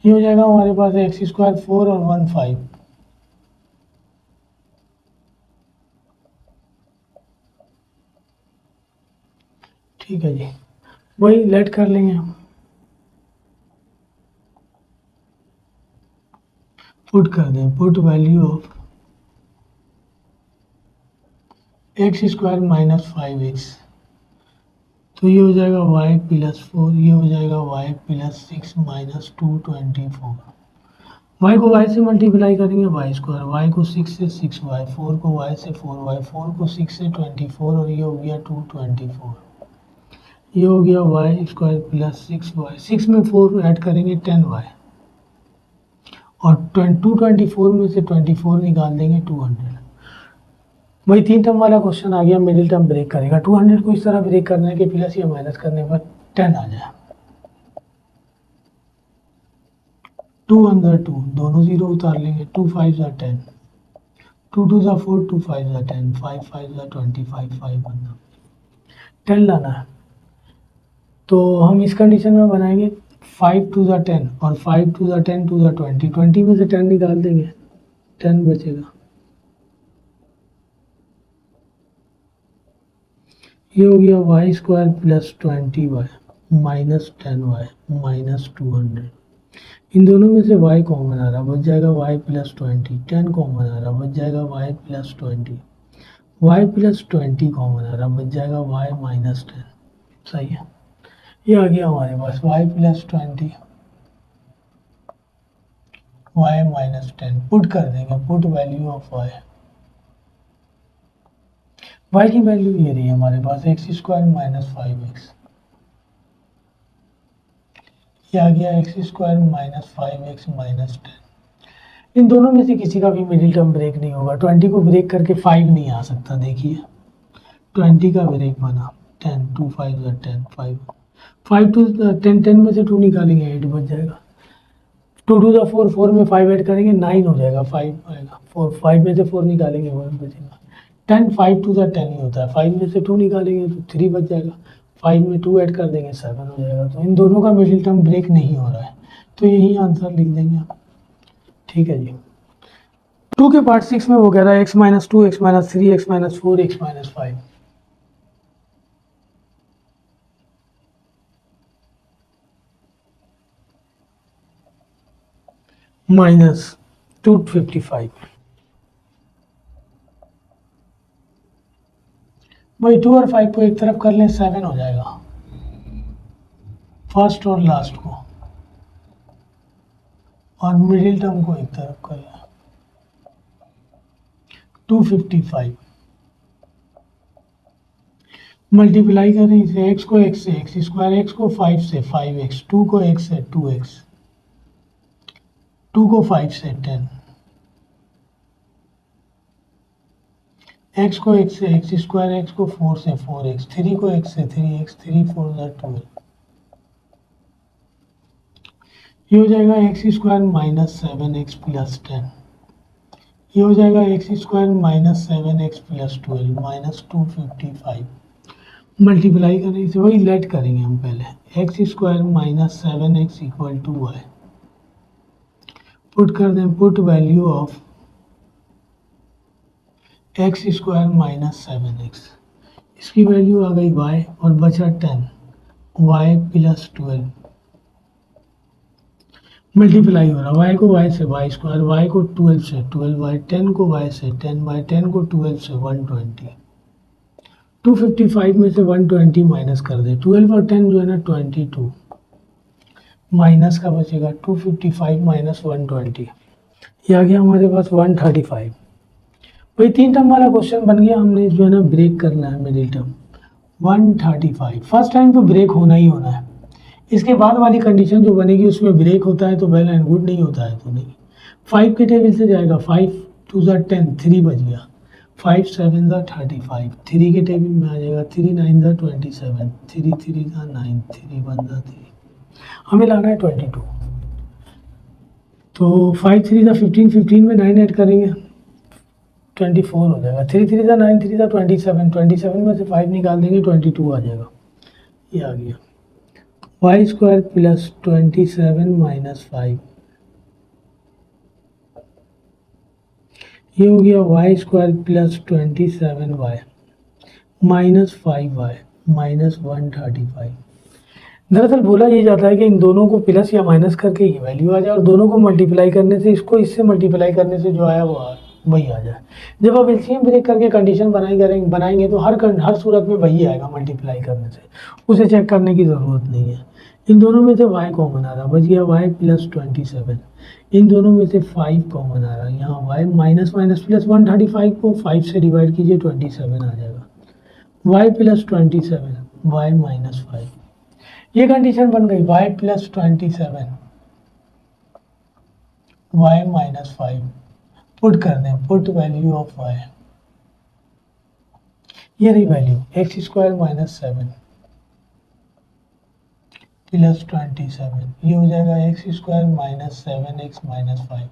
ये हो जाएगा हमारे पास x स्क्वायर 4 और 1 5। ठीक है जी, वही लेट कर लेंगे हम। पुट कर दें, put value of x square minus 5x, तो ये हो जाएगा y प्लस 4, ये हो जाएगा y प्लस 6 माइनस 224। y को y से मल्टीप्लाई करेंगे y स्क्वायर, y को 6 से 6y, 4 को y से 4y, 4 को 6 से 24 और ये हो गया 224। ये हो गया y स्क्वायर प्लस 6y, 6 में 4 ऐड करेंगे 10y और 224 में से 24 निकाल देंगे 200। वही 3 टर्म वाला क्वेश्चन आ गया, मिडिल टर्म ब्रेक करेगा। 200 को इस तरह ब्रेक करना है कि प्लस या माइनस करने पर 10 आ जाए। 2 अंदर 2, दोनों जीरो उतार लेंगे, 2 5 ज़ा 10, 2 2 ज़ा 4, 2 5 ज़ा 10, 5 5 ज़ा 25, 5 अंदर 10 लाना है। तो हम इस कंडीशन में बनाएंगे 5 2 ज़ा 10 और 5 2 ज़ा 10, 2 ज़ा 20, 20 में से 10 निकाल देंगे, 10 बचेगा। ये हो गया y square plus 20y minus 10y minus 200। इन दोनों में से y कॉमन आ रहा, बच जाएगा y प्लस 20। 10 कॉमन आ रहा, बच जाएगा y plus 20। y plus 20 common आ रहा, बच जाएगा y माइनस 10। सही है, ये आ गया हमारे पास y plus 20 y minus 10। Put कर देंगे, put value of y। y की वैल्यू ये रही है हमारे पास एक्स स्क्वायर माइनस 5x। ये आ गया x square minus 5x minus 10। इन दोनों में से किसी का भी मिडिल टर्म ब्रेक नहीं होगा। 20 को ब्रेक करके 5 नहीं आ सकता। देखिए 20 का ब्रेक बना 10, 2 5 10, 5 5 टू 10, 10 में से 2 निकालेंगे 8 बच जाएगा। 2 टू 4, 4 में 5 ऐड करेंगे 9 हो जाएगा, 5 आएगा। 4 5 में से 4 निकालेंगे 1 बचेगा। 10 5 टू 10 ही होता है, 5 में से 2 निकालेंगे तो 3 बच जाएगा। 5 में 2 ऐड कर देंगे 7 हो जाएगा। तो इन दोनों का मिडिल टर्म ब्रेक नहीं हो रहा है, तो यही आंसर लिख देंगे आप। ठीक है जी। 2 के पार्ट 6 में वो कह रहा है x minus 2, x minus 3, x minus 4, x minus 5। Minus 255। भाई 2 और 5 को एक तरफ कर लें 7 हो जाएगा, फर्स्ट और लास्ट को, और मिडिल टर्म को एक तरफ कर लें 255। मल्टीप्लाई करें इसे, x को x से x स्क्वायर, x को 5 से 5x, 2 को x से 2x, 2 को 5 से 10, x को x से x स्क्वायर, x को 4 से 4x, 3 को x से 3x, 3 4 12। ये हो जाएगा x square minus 7x plus 10। ये हो जाएगा x square minus 7x plus 12 minus 255। Multiply करें इसे, वही लेट करेंगे हम पहले। x square minus 7x equal to y। Put कर दें, put value of x square minus 7x। इसकी वैल्यू आ गई y और बचा 10, y प्लस 12। मल्टीप्लाई हो रहा, y को y से y स्क्वायर, y को 12 से 12y, 10 को y से 10y, 10 को 12 से 120। 255 में से 120 माइनस कर दे, 12 और 10 जो है ना 22, माइनस का बचेगा 255 माइनस 120। ये आ गया हमारे पास 135। भाई 3 टर्म वाला क्वेश्चन बन गया, हमने जो है ना ब्रेक करना है मिडिल टर्म। 135 फर्स्ट टाइम तो ब्रेक होना ही होना है। इसके बाद वाली कंडीशन जो बनेगी उसमें ब्रेक होता है तो वेल एंड गुड, नहीं होता है तो नहीं। 5 के टेबल से जाएगा, 5 2 10, 3 बच गया, 5 7 35। 3 के टेबल में आ जाएगा, 3 9 27, 3 3 9, 3 1 3। हमें लाना है 22, तो 5 3 15, 15 में 9 ऐड करेंगे 24 हो जाएगा। 3 3 9, 3 27, 27 में से 5 निकाल देंगे 22 आ जाएगा। ये आ गया y स्क्वायर प्लस 27 माइनस 5। ये हो गया y square plus 27y minus 5y minus 135। दरअसल बोला ये जाता है कि इन दोनों को प्लस या माइनस करके ये वैल्यू आ जाए, और दोनों को मल्टीप्लाई करने से, इसको इससे मल्टीप्लाई करने से जो आया वो वही आ जाए। जब आप एलसीएम ब्रेक करके कंडीशन बनाएंगे तो हर सूरत में वही आएगा मल्टीप्लाई करने से, उसे चेक करने की ज़रूरत नहीं है। इन दोनों में से y कॉमन आ रहा, बच गया y प्लस 27। इन दोनों में से 5 कॉमन आ रहा, यहाँ y माइनस माइनस प्लस 135 को 5 से डिवाइड कीजिए 27 आ जाएगा। y plus 27 y minus 5। ये कंडीशन बन गई, y plus 27 y minus 5। Put कर दें, पुट वैल्यू ऑफ y। ये रही value x square minus 7 plus 27। ये हो जाएगा x square minus 7x minus 5।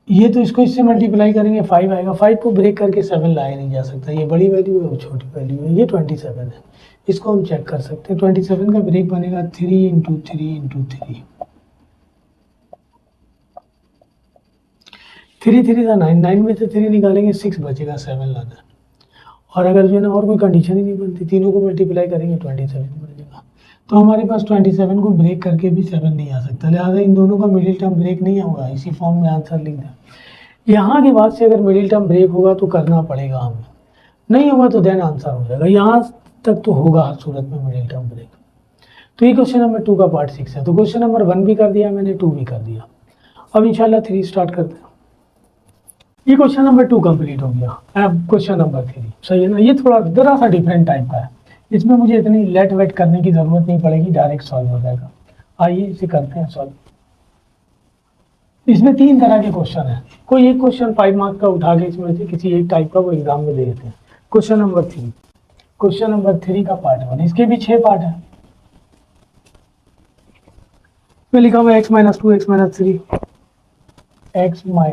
ये तो इसको इससे मल्टीप्लाई करेंगे 5 आएगा। 5 को ब्रेक करके 7 लाया नहीं जा सकता, ये बड़ी वैल्यू है वो छोटी वैल्यू है। ये 27 है, इसको हम चेक कर सकते हैं। 27 का ब्रेक बनेगा 3 इंटू 3 इंटू 3। 3 3 था 9, 9 में से 3 निकालेंगे 6 बचेगा, 7 लाना है। और अगर जो है ना और कोई कंडीशन ही नहीं बनती, तीनों को मल्टीप्लाई करेंगे 27 बनेगा। तो हमारे पास 27 को ब्रेक करके भी 7 नहीं आ सकता, लिहाजा इन दोनों का मिडिल टर्म ब्रेक नहीं होगा, इसी फॉर्म में आंसर लिख दें। यहाँ के बाद से अगर मिडिल टर्म ब्रेक होगा तो करना पड़ेगा हमें, नहीं होगा तो देन आंसर हो जाएगा। यहाँ तक तो होगा हर सूरत में मिडिल टर्म ब्रेक। तो ये क्वेश्चन नंबर 2 का पार्ट 6 है। तो क्वेश्चन नंबर 1 भी कर दिया मैंने, 2 भी कर दिया। अब इंशाल्लाह 3 स्टार्ट करते हैं। ये क्वेश्चन नंबर 2 कंप्लीट हो गया। अब क्वेश्चन नंबर 3, सही है ना। ये थोड़ा जरा सा डिफरेंट टाइप का है, इसमें मुझे इतनी लेट वेट करने की जरूरत नहीं पड़ेगी, डायरेक्ट सॉल्व हो जाएगा। आइए इसे करते हैं सॉल्व। इसमें 3 तरह के क्वेश्चन है, कोई एक क्वेश्चन 5 मार्क्स का उठा के इसमें से किसी एक टाइप का वो एग्जाम में दे देते हैं। क्वेश्चन नंबर 3, क्वेश्चन नंबर 3 का पार्ट 1, इसके भी 6 पार्ट है। में लिखा हुआ x - 2 x - 3 x - 2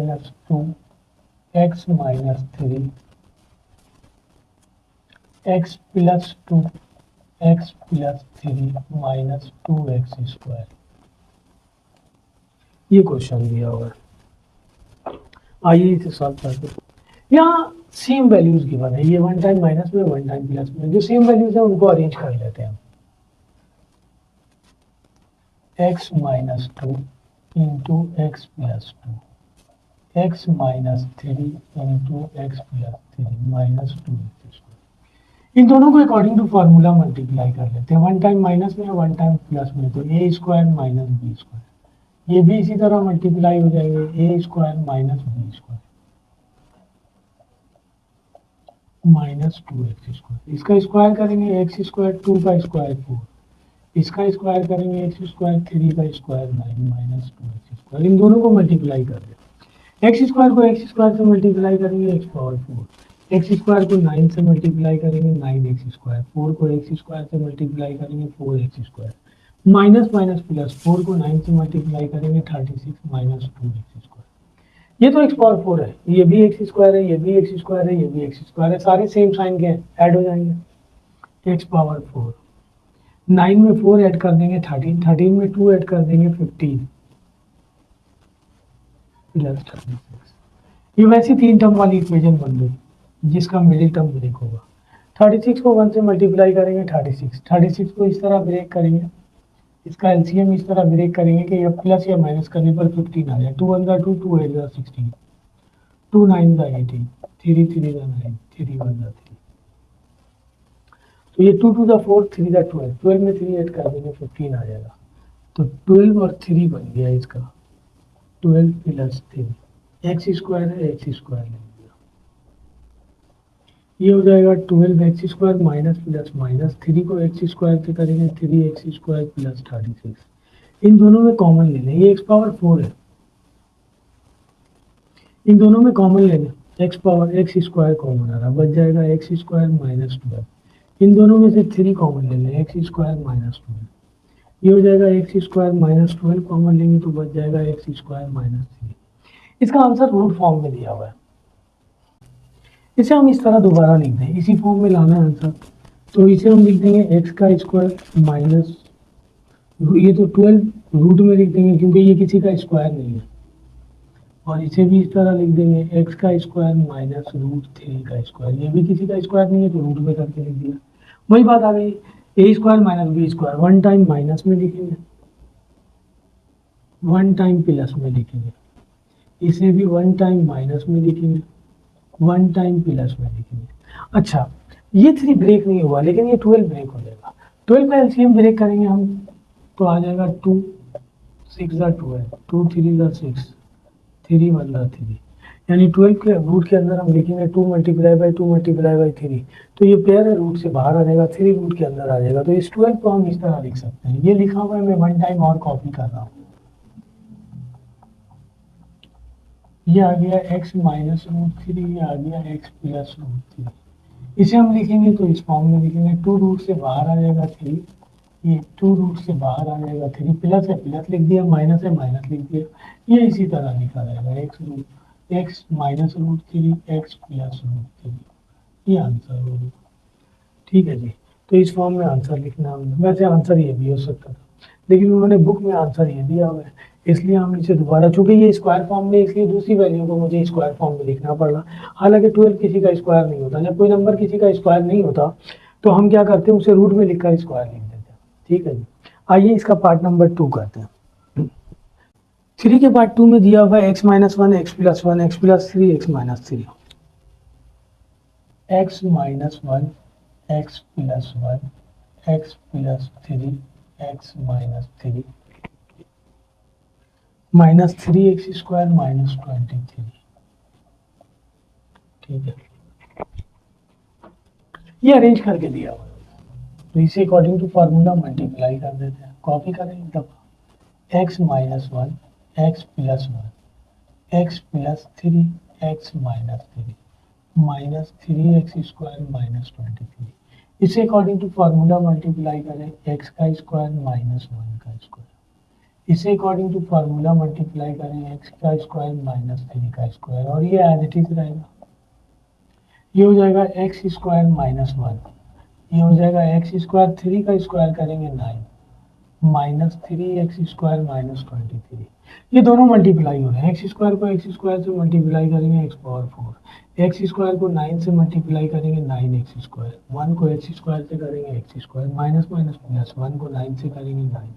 x - 3 x + 2 x + 3 - 2x²। ये क्वेश्चन दिया हुआ है। आइए इसे सॉल्व करते हैं। यहाँ सेम वैल्यूज गिवन है, ये 1 टाइम माइनस में 1 टाइम प्लस में, जो सेम वैल्यूज है उनको अरेंज कर लेते हैं हम। x - 2 into x + 2 x - 3 into x + 3 minus 2x²। इन दोनों को अकॉर्डिंग टू फार्मूला मल्टीप्लाई कर लेते हैं। 1 टाइम माइनस में 1 टाइम प्लस में, तो a² माइनस b²। ये भी इसी तरह मल्टीप्लाई हो जाएंगे, a² minus b² minus 2x²। इसका स्क्वायर करेंगे x², 2 का स्क्वायर 4, इसका स्क्वायर करेंगे x², 3 का स्क्वायर 9 माइनस 2x²। इन दोनों को मल्टीप्लाई कर दें। x² को x² से मल्टीप्लाई करेंगे x⁴, x² को 9 से मल्टीप्लाई करेंगे 9x², 4 को x² से मल्टीप्लाई करेंगे 4x², माइनस माइनस प्लस 4 को 9 से मल्टीप्लाई करेंगे 36 माइनस 2x²। ये तो x⁴ है, ये भी x² है, ये भी x² है, ये भी x² है, सारे सेम साइन के ऐड हो जाएंगे। x⁴, 9 में 4 ऐड कर देंगे 13, 13 में 2 ऐड कर देंगे 15 प्लस 36। ये वैसी 3 टर्म वाली इक्वेशन बन गई जिसका मिडिल टर्म ब्रेक होगा। 36 को 1 से मल्टीप्लाई करेंगे 36, 36 को इस तरह ब्रेक करेंगे, इसका एलसीएम इस तरह ब्रेक करेंगे कि या प्लस या माइनस करने पर 15 आ जाए। 2 1 2, 2 8 16, 2 9 18, 3 3 9, 3 1 3। तो ये 2 2 4, 3 12, 12 में 3 ऐड कर देंगे 15 आ जाएगा। तो 12 और 3 बन गया इसका, 12 प्लस 3 x² है, x² ले लिया। ये हो जाएगा 12x² माइनस प्लस माइनस 3 को x² से करेंगे 3x² प्लस 36। इन दोनों में कॉमन ले लें, ये x⁴ है, इन दोनों में कॉमन ले लें, x² कॉमन आ रहा, बच जाएगा x² माइनस 12। इन दोनों में से 3 कॉमन ले लें, x² माइनस 12। ये हो जाएगा x² माइनस 12 कॉमन लेंगे तो बच जाएगा x² माइनस 3। इसका आंसर रूट फॉर्म में दिया हुआ है। इसे हम इस तरह दोबारा लिख दें, इसी फॉर्म में लाना है आंसर। तो इसे हम लिख देंगे x² माइनस, ये तो 12 रूट में लिख देंगे क्योंकि ये किसी का स्क्वायर नहीं है, और इसे भी इस तरह लिख देंगे x² माइनस √3 का स्क्वायर। ये भी किसी का स्क्वायर नहीं है तो रूट में करके लिख दिया। वही बात आ गई, a² minus b², 1 time minus में लिखेंगे, 1 टाइम प्लस में लिखेंगे, इसे भी 1 टाइम माइनस में लिखेंगे, 1 टाइम प्लस में लिखेंगे। अच्छा, ये 3 ब्रेक नहीं हुआ लेकिन ये 12 ब्रेक हो जाएगा। 12 का एलसीएम ब्रेक करेंगे हम तो आ जाएगा 2 6 12, 2 3 6, 3 1 3, यानी 12 के रूट के अंदर हम लिखेंगे 2 × 2 × 3। तो ये पेयर है, रूट से बाहर आ जाएगा, 3 रूट के अंदर आ जाएगा। तो इस 12 को हम इस तरह लिख सकते हैं। ये लिखा हुआ है, मैं 1 टाइम और कॉपी कर रहा हूँ। ये आ गया x माइनस √3, ये आ गया x प्लस √3। इसे हम लिखेंगे तो इस फॉर्म में लिखेंगे, 2 रूट से बाहर आ जाएगा 3, ये 2 रूट से बाहर आ जाएगा 3, प्लस है प्लस लिख दिया, माइनस है माइनस लिख दिया। ये इसी तरह लिखा जाएगा x माइनस √3 x प्लस √3। ये आंसर होगा। ठीक है जी, तो इस फॉर्म में आंसर लिखना है। वैसे आंसर ये भी हो सकता था लेकिन उन्होंने बुक में आंसर ये दिया हुआ है, इसलिए हम इसे दोबारा, चूंकि ये स्क्वायर फॉर्म में, इसलिए दूसरी वैल्यू को मुझे स्क्वायर फॉर्म में लिखना पड़ रहा। हालांकि 12 किसी का स्क्वायर नहीं होता, जब कोई नंबर किसी का स्क्वायर नहीं होता तो हम क्या करते हैं, उसे रूट में लिखकर स्क्वायर लिख देते हैं। ठीक है जी। आइए इसका पार्ट नंबर 2 करते हैं। 3 के पार्ट 2 में दिया हुआ है x minus one x plus one x plus three x minus three, x minus one x plus one x plus three x minus three minus three x square minus 23। ठीक है, ये अरेंज करके दिया हुआ है, तो इसे अकॉर्डिंग टू फार्मूला मल्टीप्लाई कर देते हैं। कॉपी करें तब x minus one x plus one x plus three x minus three minus three x square minus 23। इसे अकॉर्डिंग टू फार्मूला मल्टीप्लाई करें एक्स का स्क्वायर माइनस वन का स्क्वायर। इसे अकॉर्डिंग टू फार्मूला मल्टीप्लाई करें x का square minus three का square, और ये एज इट इज रहेगा। ये हो जाएगा एक्स स्क्वायर माइनस वन, ये हो जाएगा एक्स स्क्वायर, थ्री का स्क्वायर करेंगे 9 minus three x square minus 23। ये दोनों मल्टीप्लाई हो रहे हैं। एक्स स्क्वायर को एक्स स्क्वायर से मल्टीप्लाई करेंगे एक्स पावर 4, एक्स स्क्वायर को 9 से मल्टीप्लाई करेंगे 9 एक्स स्क्वायर, 1 को एक्स स्क्वायर से करेंगे x square, minus minus plus 1 को 9 से करेंगे 9।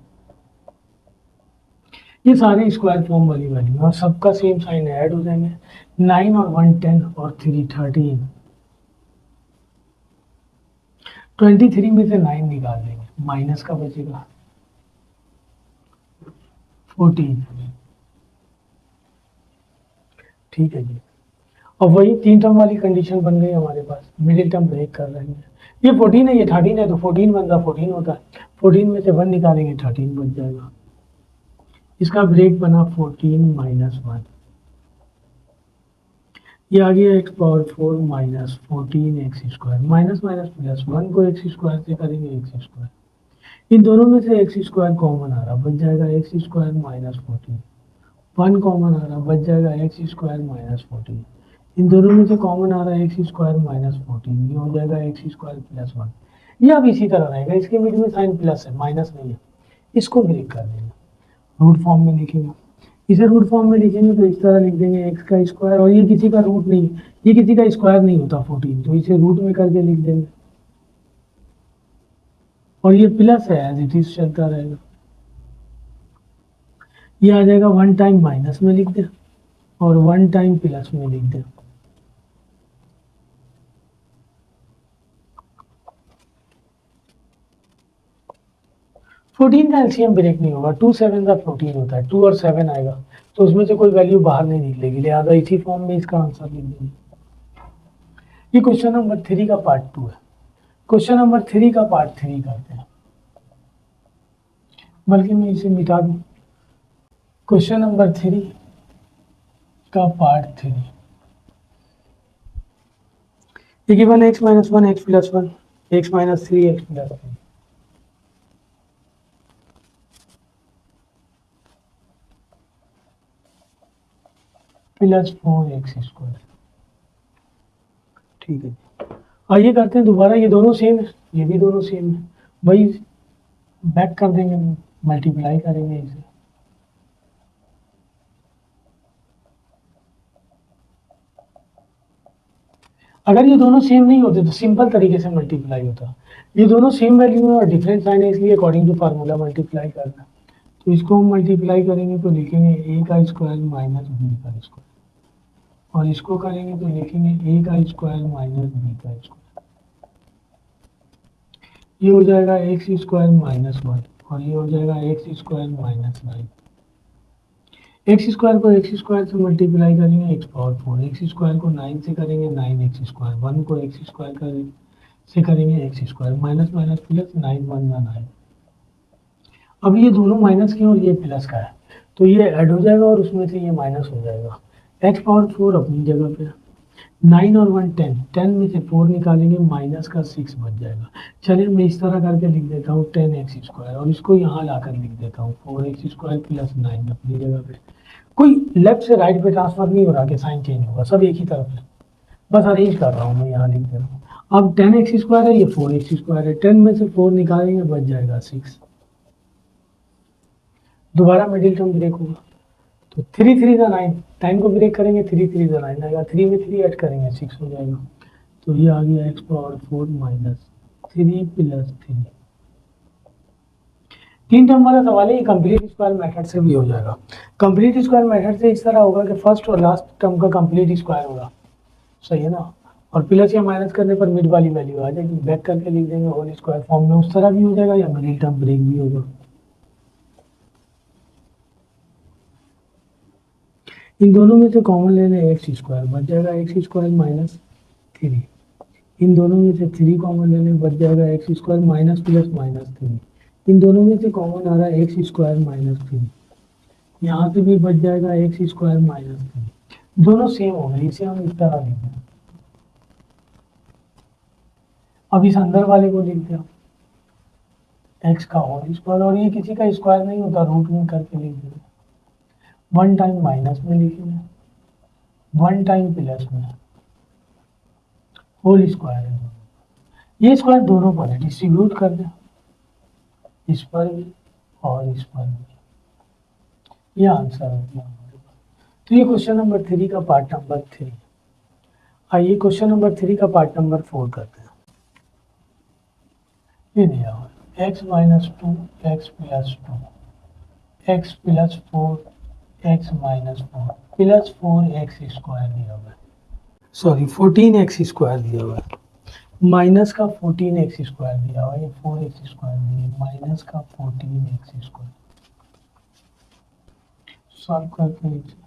ये सारे स्क्वायर फॉर्म वाली वैल्यू और सबका सेम साइन ऐड हो जाएंगे। 9 और 1 10 और 3 13, 23 में से 9 निकाल देंगे, माइनस का बचेगा 14। ठीक है जी, और वही 3 टर्म वाली कंडीशन बन गई हमारे पास, मिडिल टर्म ब्रेक कर रहे हैं। ये 14 है, ये 13 है, तो 14 बनता 14 होता है। 14 में से 1 निकालेंगे 13 बच जाएगा। इसका ब्रेक बना 14 माइनस 1, ये आ गया x power 4 minus 14 x square, minus minus plus 1 को एक्स स्क्वायर से करेंगे एक्स स्क्वायर। इन दोनों में से एक्स स्क्वायर कॉमन आ रहा, बच जाएगा एक्स स्क्वायर माइनस 14। 1 कॉमन आ रहा, बच जाएगा एक्स स्क्वायर माइनस 14। इन दोनों में से कॉमन आ रहा है एक्स स्क्वायर माइनस 14, ये हो जाएगा एक्स स्क्वायर प्लस 1। ये अब इसी तरह रहेगा, इसके मिड में साइन प्लस है, माइनस नहीं है। इसको ब्रेक कर देंगे, रूट फॉर्म में लिखेंगे। इसे रूट फॉर्म में लिखेंगे तो इस तरह लिख देंगे एक्स का स्क्वायर, और ये किसी का रूट नहीं, ये किसी का स्क्वायर नहीं होता 14, तो इसे रूट में करके लिख देंगे, और ये प्लस है एज इट इज चलता रहेगा। ये आ जाएगा 1 टाइम माइनस में लिख दें और 1 टाइम प्लस में लिख दें। फोर्टीन का एलसीएम ब्रेक नहीं होगा, 2 7 का 14 होता है, 2 और 7 आएगा तो उसमें से कोई वैल्यू बाहर नहीं निकलेगी, लिहाजा इसी फॉर्म में इसका आंसर लिख देंगे। ये क्वेश्चन नंबर 3 का पार्ट 2 है। क्वेश्चन नंबर 3 का पार्ट 3 करते हैं, बल्कि मैं इसे मिटा दूं। क्वेश्चन नंबर 3 का पार्ट 3, ये given x minus one x plus one x minus three x plus three plus 4x square. ठीक है, आइए करते हैं दोबारा, ये दोनों सेम है, ये भी दोनों सेम है, वही बैक कर देंगे, मल्टीप्लाई करेंगे इसे। अगर ये दोनों सेम नहीं होते तो सिंपल तरीके से मल्टीप्लाई होता। ये दोनों सेम वैल्यू है और डिफरेंट साइन है, इसलिए अकॉर्डिंग टू फार्मूला मल्टीप्लाई करना। तो इसको हम मल्टीप्लाई करेंगे तो लिखेंगे a का स्क्वायर माइनस b का स्क्वायर, और इसको करेंगे तो लिखेंगे a का स्क्वायर माइनस b का स्क्वायर। ये हो जाएगा एक्स स्क्वायर माइनस 1 और ये हो जाएगा x square minus 9। X square को एक्स स्क्वायर से मल्टीप्लाई करेंगे एक्स पावर 4, एक्स स्क्वायर को 9 से करेंगे 9 एक्स स्क्वायर, 1 को एक्स स्क्वायर से करेंगे x square, minus minus plus 9 1 9। अब ये दोनों माइनस के और ये प्लस का है, तो ये ऐड हो जाएगा और उसमें से ये माइनस हो जाएगा। एक्स पावर 4 अपनी जगह पे, 9 और 1 10, 10 में से 4 निकालेंगे, माइनस का 6 बच जाएगा। चलिए मैं इस तरह करके लिख देता हूँ 10x स्क्वायर, और इसको यहाँ लाकर लिख देता हूँ 4x स्क्वायर प्लस 9 अपनी जगह पे। कोई लेफ्ट से राइट पे ट्रांसफर नहीं हो रहा कि साइन चेंज होगा, सब एक ही तरफ है, बस अरेंज कर रहा हूँ मैं, यहाँ लिख दे रहा हूँ। अब 10x स्क्वायर है, ये 4x स्क्वायर है, 10 में से 4 निकालेंगे बच जाएगा 6। दोबारा मिडिल टर्म ब्रेक होगा तो 3 3 का 9, 9 को ब्रेक करेंगे 3 3 का 9 आएगा, 3 में 3 ऐड करेंगे 6 हो जाएगा। तो ये आ गया x power 4 minus 3 plus 3 3 term वाला सवाल है, ये कंप्लीट स्क्वायर मेथड से भी हो जाएगा। कंप्लीट स्क्वायर मेथड से इस तरह होगा कि फर्स्ट और लास्ट टर्म का कंप्लीट स्क्वायर होगा, सही है ना, और प्लस या माइनस करने पर मिड वाली वैल्यू आ जाएगी, बैक करके लिख देंगे होल स्क्वायर फॉर्म में, उस तरह भी हो जाएगा या मिडिल टर्म ब्रेक भी होगा। इन दोनों में से कॉमन ले लें एक्स स्क्वायर, बच जाएगा एक्स स्क्वायर माइनस 3। इन दोनों में से 3 कॉमन ले लें, बच जाएगा x square minus plus minus 3। इन दोनों में से कॉमन आ रहा है एक्स स्क्वायर माइनस 3, यहाँ से भी बच जाएगा एक्स स्क्वायर माइनस 3। दोनों सेम हो गए, इसे हम इस तरह लिखते हैं। अब इस अंदर वाले को लिखते हैं एक्स का होल स्क्वायर, और ये किसी का स्क्वायर नहीं होता, रूट में करके लिख देंगे। 1 टाइम माइनस में लिखेंगे, 1 टाइम प्लस में, होल स्क्वायर है। ये स्क्वायर दोनों पर है, डिस्ट्रीब्यूट कर दें, इस पर भी और इस पर भी। ये आंसर हो गया हमारे पास। तो ये क्वेश्चन नंबर 3 का पार्ट नंबर 3। आइए क्वेश्चन नंबर 3 का पार्ट नंबर 4 करते हैं। ये दिया हुआ है x minus 2 x plus 2 x plus 4 x minus 4 plus 4 x square दिया हुआ है, सॉरी 14 एक्स स्क्वायर दिया हुआ है, माइनस का 14 एक्स स्क्वायर दिया हुआ है, ये 4 एक्स स्क्वायर दिया, माइनस का 14 एक्स स्क्वायर। सॉल्व करते हैं इसे।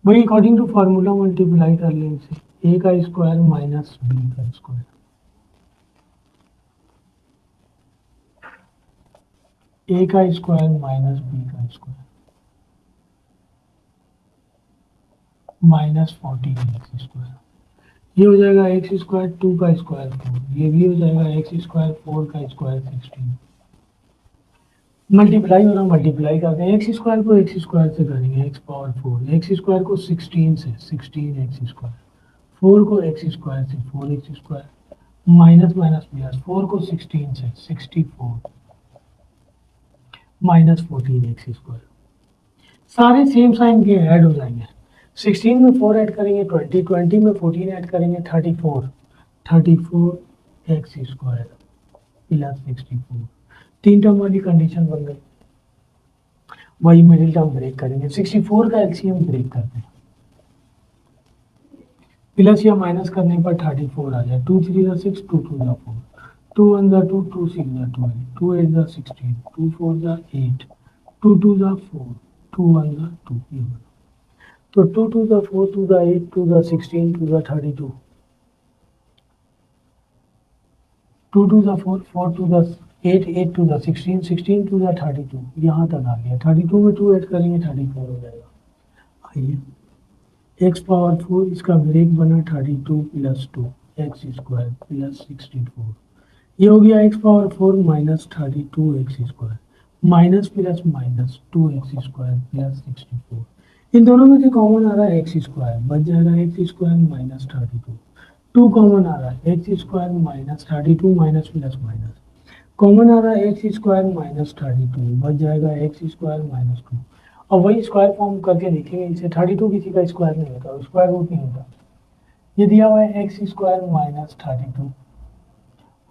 वही अकॉर्डिंग टू फार्मूला मल्टीप्लाई कर लें इसे, ए का स्क्वायर माइनस बी का स्क्वायर, ए का स्क्वायर माइनस बी का स्क्वायर माइनस 14 एक्स स्क्वायर। ये हो जाएगा एक्स स्क्वायर 2 का स्क्वायर 4, ये भी हो जाएगा एक्स स्क्वायर 4 का स्क्वायर 16। मल्टीप्लाई हो रहा, मल्टीप्लाई करते हैं, एक्स स्क्वायर को एक्स स्क्वायर से करेंगे, एक्स पावर 4, एक्स स्क्वायर को 16 से 16 एक्स स्क्वायर, 4 को एक्स स्क्वायर से 4 x square, minus minus plus, 4 को 16 से 64 माइनस 14 एक्स स्क्वायर। सारे सेम साइन के ऐड हो जाएंगे, 16 में 4 ऐड करेंगे 20, 20 में 14 ऐड करेंगे 34, 34 एक्स स्क्वायर प्लस 64। 3 टर्म वाली कंडीशन बन गई। वही मिडिल टर्म ब्रेक करेंगे, 64 का एलसीएम ब्रेक करते हैं, प्लस या माइनस करने पर 34 आ जाए, 2 3 जा 6, 2 2 जा 4, 2 1 जा 2, 2 6 जा 12, 2 8 जा 16, 2 4 जा 8, 2 2 जा 4, 2 1 जा 2। ये बना तो 2 2 जा 4, 2 जा 8, 2 जा 16, 2 जा 32, 2 2 जा 4, 4 2 जा 8, 8 2 जा 16, 16 2 जा 32, यहाँ तक आ गया। 32 में 2 ऐड करेंगे 34 हो जाएगा। आइए एक्स पावर 4, इसका ब्रेक बना 32 प्लस 2 एक्स स्क्वायर प्लस 64। ये हो गया x power 4 minus 32 x square, minus plus minus 2 x square plus 64। इन दोनों में से कॉमन आ रहा है एक्स स्क्वायर, बच जाएगा एक्स स्क्वायर माइनस 32। 2 कॉमन आ रहा है x square minus 32 minus plus minus, common आ रहा है एक्स स्क्वायर माइनस 32, बच जाएगा एक्स स्क्वायर माइनस 2। अब वही स्क्वायर फॉर्म करके देखेंगे इसे, 32 किसी का स्क्वायर नहीं होता, स्क्वायर रूट नहीं होता। ये दिया हुआ है एक्स स्क्वायर माइनस 32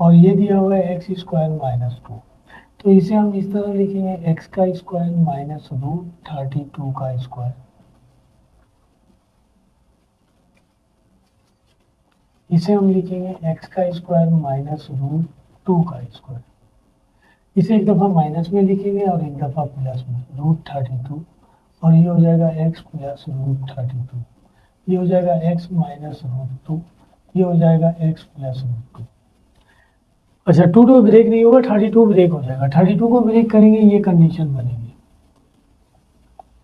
और ये दिया हुआ है एक्स स्क्वायर माइनस 2, तो इसे हम इस तरह लिखेंगे एक्स का स्क्वायर माइनस रूट 32 का स्क्वायर। इसे हम लिखेंगे एक्स का स्क्वायर माइनस रूट 2 का स्क्वायर। इसे एक दफ़ा माइनस में लिखेंगे और एक दफ़ा प्लस में, रूट 32, और ये हो जाएगा एक्स प्लस रूट 32, ये हो जाएगा एक्स माइनस रूट 2, ये हो जाएगा एक्स प्लस रूट 2। अच्छा 2 2 ब्रेक नहीं होगा, 32 ब्रेक हो जाएगा। 32 को ब्रेक करेंगे, ये कंडीशन बनेगी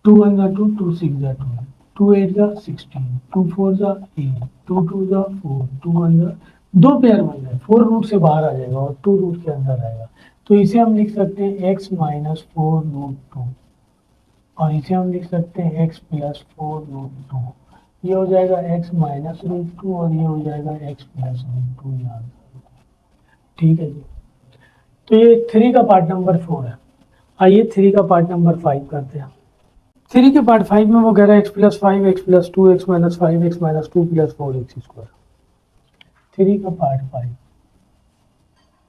2 1 जा 2, 2 6 जा 12, 2 8 जा 16, 2 4 जा 8, 2 2 जा 4, 2 1 जा, दो पेयर बन जाए, 4 रूट से बाहर आ जाएगा और 2 रूट के अंदर आएगा, तो इसे हम लिख सकते हैं x माइनस 4 रूट 2, और इसे हम लिख सकते हैं x प्लस 4 रूट 2। ये हो जाएगा x माइनस रूट 2 और ये हो जाएगा x प्लस रूट 2 यहाँ। ठीक है जी, तो ये 3 का पार्ट नंबर 4 है। आइए 3 का पार्ट नंबर 5 करते हैं। 3 के पार्ट 5 में वो कह रहा है x plus 5 x plus 2 x minus 5 x minus 2 plus 4 x square. 3 का part 5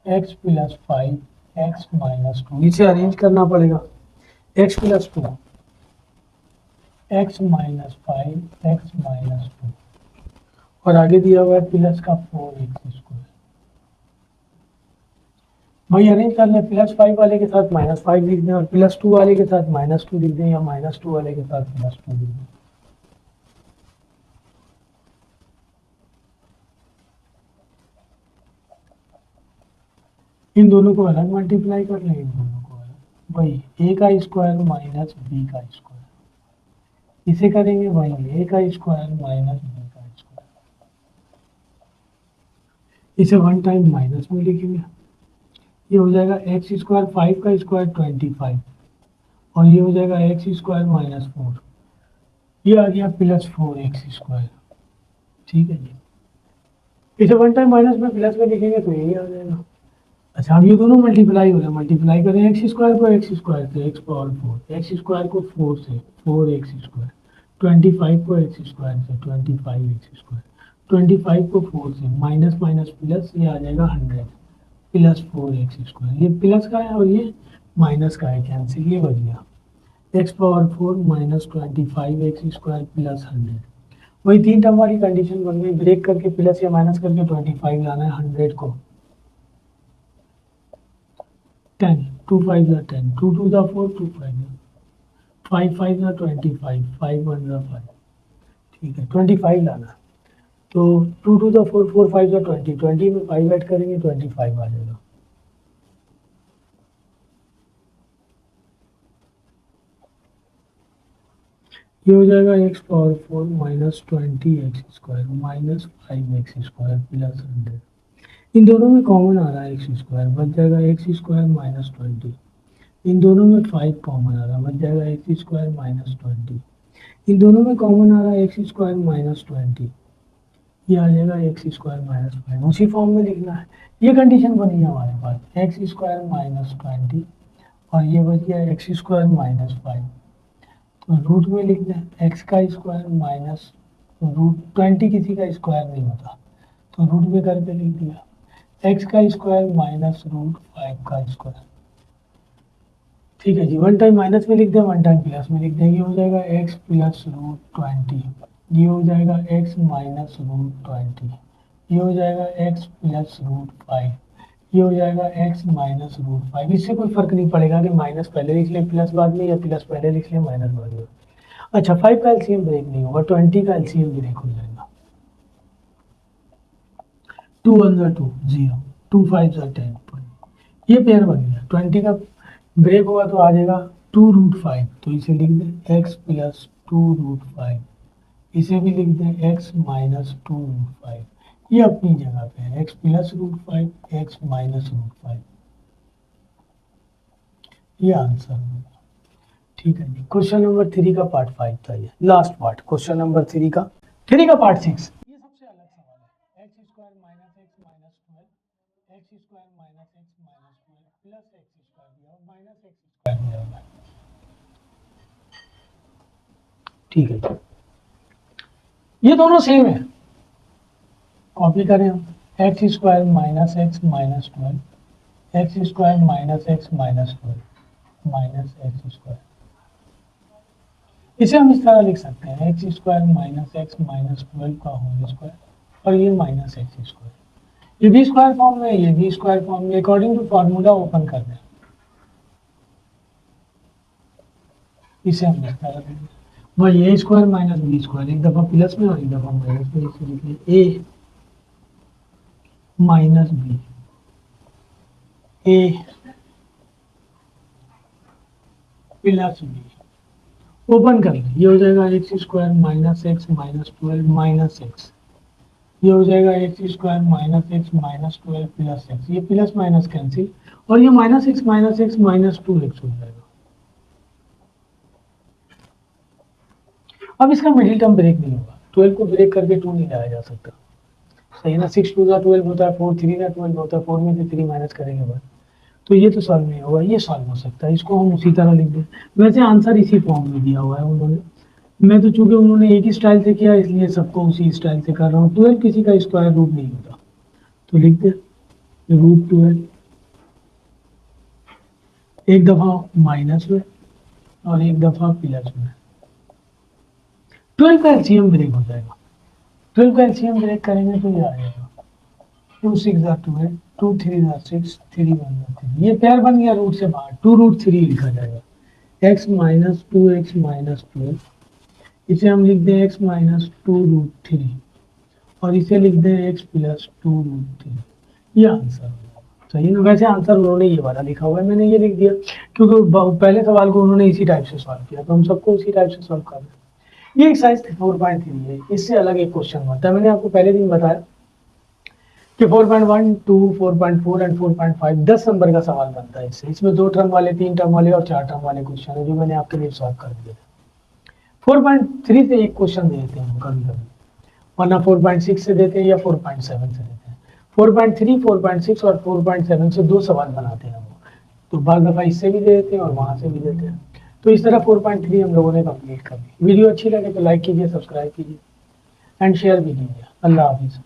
x plus 5 x minus 2, इसे अरेंज करना पड़ेगा। x plus 2 x minus 5 x minus 2 और आगे दिया हुआ है प्लस का 4x स्क्वायर। भाई अरेंज कर ले, प्लस 5 वाले के साथ माइनस 5 लिख दें और प्लस 2 वाले के साथ माइनस 2 लिख दें या माइनस 2 वाले के साथ प्लस 2 लिख दें। इन दोनों को अलग मल्टीप्लाई कर लें, इन दोनों को अलग। भाई a का स्क्वायर माइनस b का स्क्वायर, इसे करेंगे भाई a का स्क्वायर माइनस b का स्क्वायर। इसे वन टाइम माइनस में लिखेंगे, ये हो जाएगा एक्स स्क्वायर 5 का स्क्वायर 25 और ये हो जाएगा एक्स स्क्वायर माइनस 4, ये आ गया प्लस 4x स्क्वायर। ठीक है जी, इसे वन टाइम माइनस में प्लस में लिखेंगे तो यही आ जाएगा। अच्छा अब ये दोनों मल्टीप्लाई हो रहे हैं, मल्टीप्लाई करें एक्स स्क्वायर को एक्स स्क्वायर से एक्स पावर 4, एक्स स्क्वायर को 4 से 4x स्क्वायर, 25 को एक्स स्क्वायर से 25x स्क्वायर, 25 को 4 से माइनस माइनस प्लस, ये आ जाएगा 100 प्लस 4x स्क्वायर। ये प्लस का है और ये माइनस का है, कैंसिल, ये बच गया x power 4 minus 25x square plus 100। वही 3 टर्म वाली कंडीशन बन गई, ब्रेक करके प्लस या माइनस करके 25 लाना है, 100 को 10, 2 5 are 10, 2 2 are 4, 2 5 5 are 25, 5 1 are 5। ठीक है 25 लाना, तो 2 2 are 4, 4 5 are 20, 20 में 5 ऐड करेंगे 25 आ जाएगा। ये हो जाएगा x power 4 minus 20x square minus 5x square plus 100। इन दोनों में कॉमन आ रहा है एक्स स्क्वायर, बच जाएगा एक्स स्क्वायर माइनस 20। इन दोनों में 5 कॉमन आ रहा है, बच जाएगा एक्स स्क्वायर माइनस 20। इन दोनों में कॉमन आ रहा है एक्स स्क्वायर माइनस 20, ये आ जाएगा एक्स स्क्वायर माइनस 5। उसी फॉर्म में लिखना है। ये कंडीशन बनी है हमारे पास, एक्स स्क्वायर माइनस 20 और ये बच गया एक्स स्क्वायर माइनस 5। तो रूट में लिख दें एक्स का स्क्वायर माइनस रूट 20, किसी का स्क्वायर नहीं होता तो रूट में करके लिख दिया एक्स का स्क्वायर माइनस रूट 5 का स्क्वायर। ठीक है जी, वन टाइम माइनस में लिख दें, वन टाइम प्लस में लिख दें, ये हो जाएगा एक्स प्लस रूट 20, ये हो जाएगा एक्स माइनस रूट 20, ये हो जाएगा एक्स प्लस रूट 5, ये हो जाएगा एक्स माइनस रूट 5। इससे कोई फर्क नहीं पड़ेगा कि माइनस पहले लिख लें प्लस बाद में या प्लस पहले लिख लें माइनस बाद में। अच्छा 5 का एलसीएम ब्रेक नहीं होगा, 20 का एलसीएम ब्रेक हो जाएगा। 2 1 are 2 0, 2 5 are 10, ये पेयर बन गया। 20 का ब्रेक होगा तो आ जाएगा 2 रूट 5, तो इसे लिख दें एक्स प्लस 2 रूट 5, इसे भी लिख दें एक्स माइनस 2 रूट 5, ये अपनी जगह पे है x plus root 5 x minus root 5, ये आंसर होगा। ठीक है जी, क्वेश्चन नंबर 3 का पार्ट 5 था ये, लास्ट पार्ट क्वेश्चन नंबर 3 का पार्ट 6। ये सबसे अलग सवाल है, x square minus x minus 12, x square minus x minus 12 plus x square दिया और माइनस एक्स स्क्वायर दिया हुआ है। ठीक है, ये दोनों सेम है, कॉपी करें हम, x square minus x minus 12, x square minus x minus 12 minus x square. इसे हम इस तरह लिख सकते हैं x square minus x minus 12 का होल स्क्वायर और ये माइनस एक्स स्क्वायर, ये भी स्क्वायर फॉर्म में, ये भी स्क्वायर फॉर्म में, अकॉर्डिंग टू फॉर्मूला ओपन कर दें। इसे हम इस तरह देंगे, वही ए स्क्वायर माइनस बी स्क्वायर, एक दफा प्लस में और एक दफा माइनस में, इसे लिखें ए माइनस बी, ए प्लस बी, ओपन कर लें, ये हो जाएगा x square minus x minus 12 minus x, ये हो जाएगा x square minus x minus 12 plus x, ये प्लस माइनस कैंसिल और ये माइनस एक्स माइनस 2x हो जाएगा। अब इसका मिडिल टर्म ब्रेक नहीं होगा, 12 को ब्रेक करके 2 नहीं लाया जा सकता, सही ना। 6 2 12 होता है, 4 3 12 होता है, 4 में से 3 माइनस करेंगे बाद, तो ये तो सॉल्व नहीं होगा, ये सॉल्व हो सकता है, इसको हम उसी तरह लिख दें। वैसे आंसर इसी फॉर्म में दिया हुआ है उन्होंने, मैं तो चूंकि उन्होंने एक ही स्टाइल से किया इसलिए सबको उसी स्टाइल से कर रहा हूँ। 12 किसी का स्क्वायर रूट नहीं होता, तो लिख दे √12, एक दफा माइनस में और एक दफा प्लस में। 12 का एलसीएम ब्रेक हो जाएगा, 12 का एलसीएम ब्रेक करेंगे तो ये आ जाएगा 2 6 12, 2 3 6, 3 1 3। ये पेयर बन गया रूट से बाहर, 2√3 लिखा जाएगा, x माइनस 2x माइनस 12, इसे हम लिख दें x माइनस 2√3 और इसे लिख दें x प्लस 2√3। ये आंसर होगा, सही ना। वैसे आंसर उन्होंने ये वाला लिखा हुआ है, मैंने ये लिख दिया क्योंकि पहले सवाल को उन्होंने इसी टाइप से सॉल्व किया, तो हम सबको उसी टाइप से सॉल्व कर रहे हैं। ये एक्सरसाइज 4.3 है, इससे अलग एक क्वेश्चन बनता है। मैंने आपको पहले दिन बताया कि 4.1, 2, 4.4 एंड 4.5 10 नंबर का सवाल बनता है इससे। इसमें 2 टर्म वाले, 3 टर्म वाले और 4 टर्म वाले क्वेश्चन है जो मैंने आपके लिए सॉल्व कर दिए थे। 4.3 से एक क्वेश्चन देते हैं कभी कभी, वरना 4.6 से देते हैं या 4.7 से देते हैं। 4.3, 4.6 और 4.7 से 2 सवाल बनाते हैं हम, तो बार दफा इससे भी दे देते हैं और वहां से भी देते हैं। तो इस तरह 4.3 हम लोगों ने कंप्लीट कर दी। वीडियो अच्छी लगे तो लाइक कीजिए, सब्सक्राइब कीजिए एंड शेयर भी कीजिए। अल्लाह हाफिज़।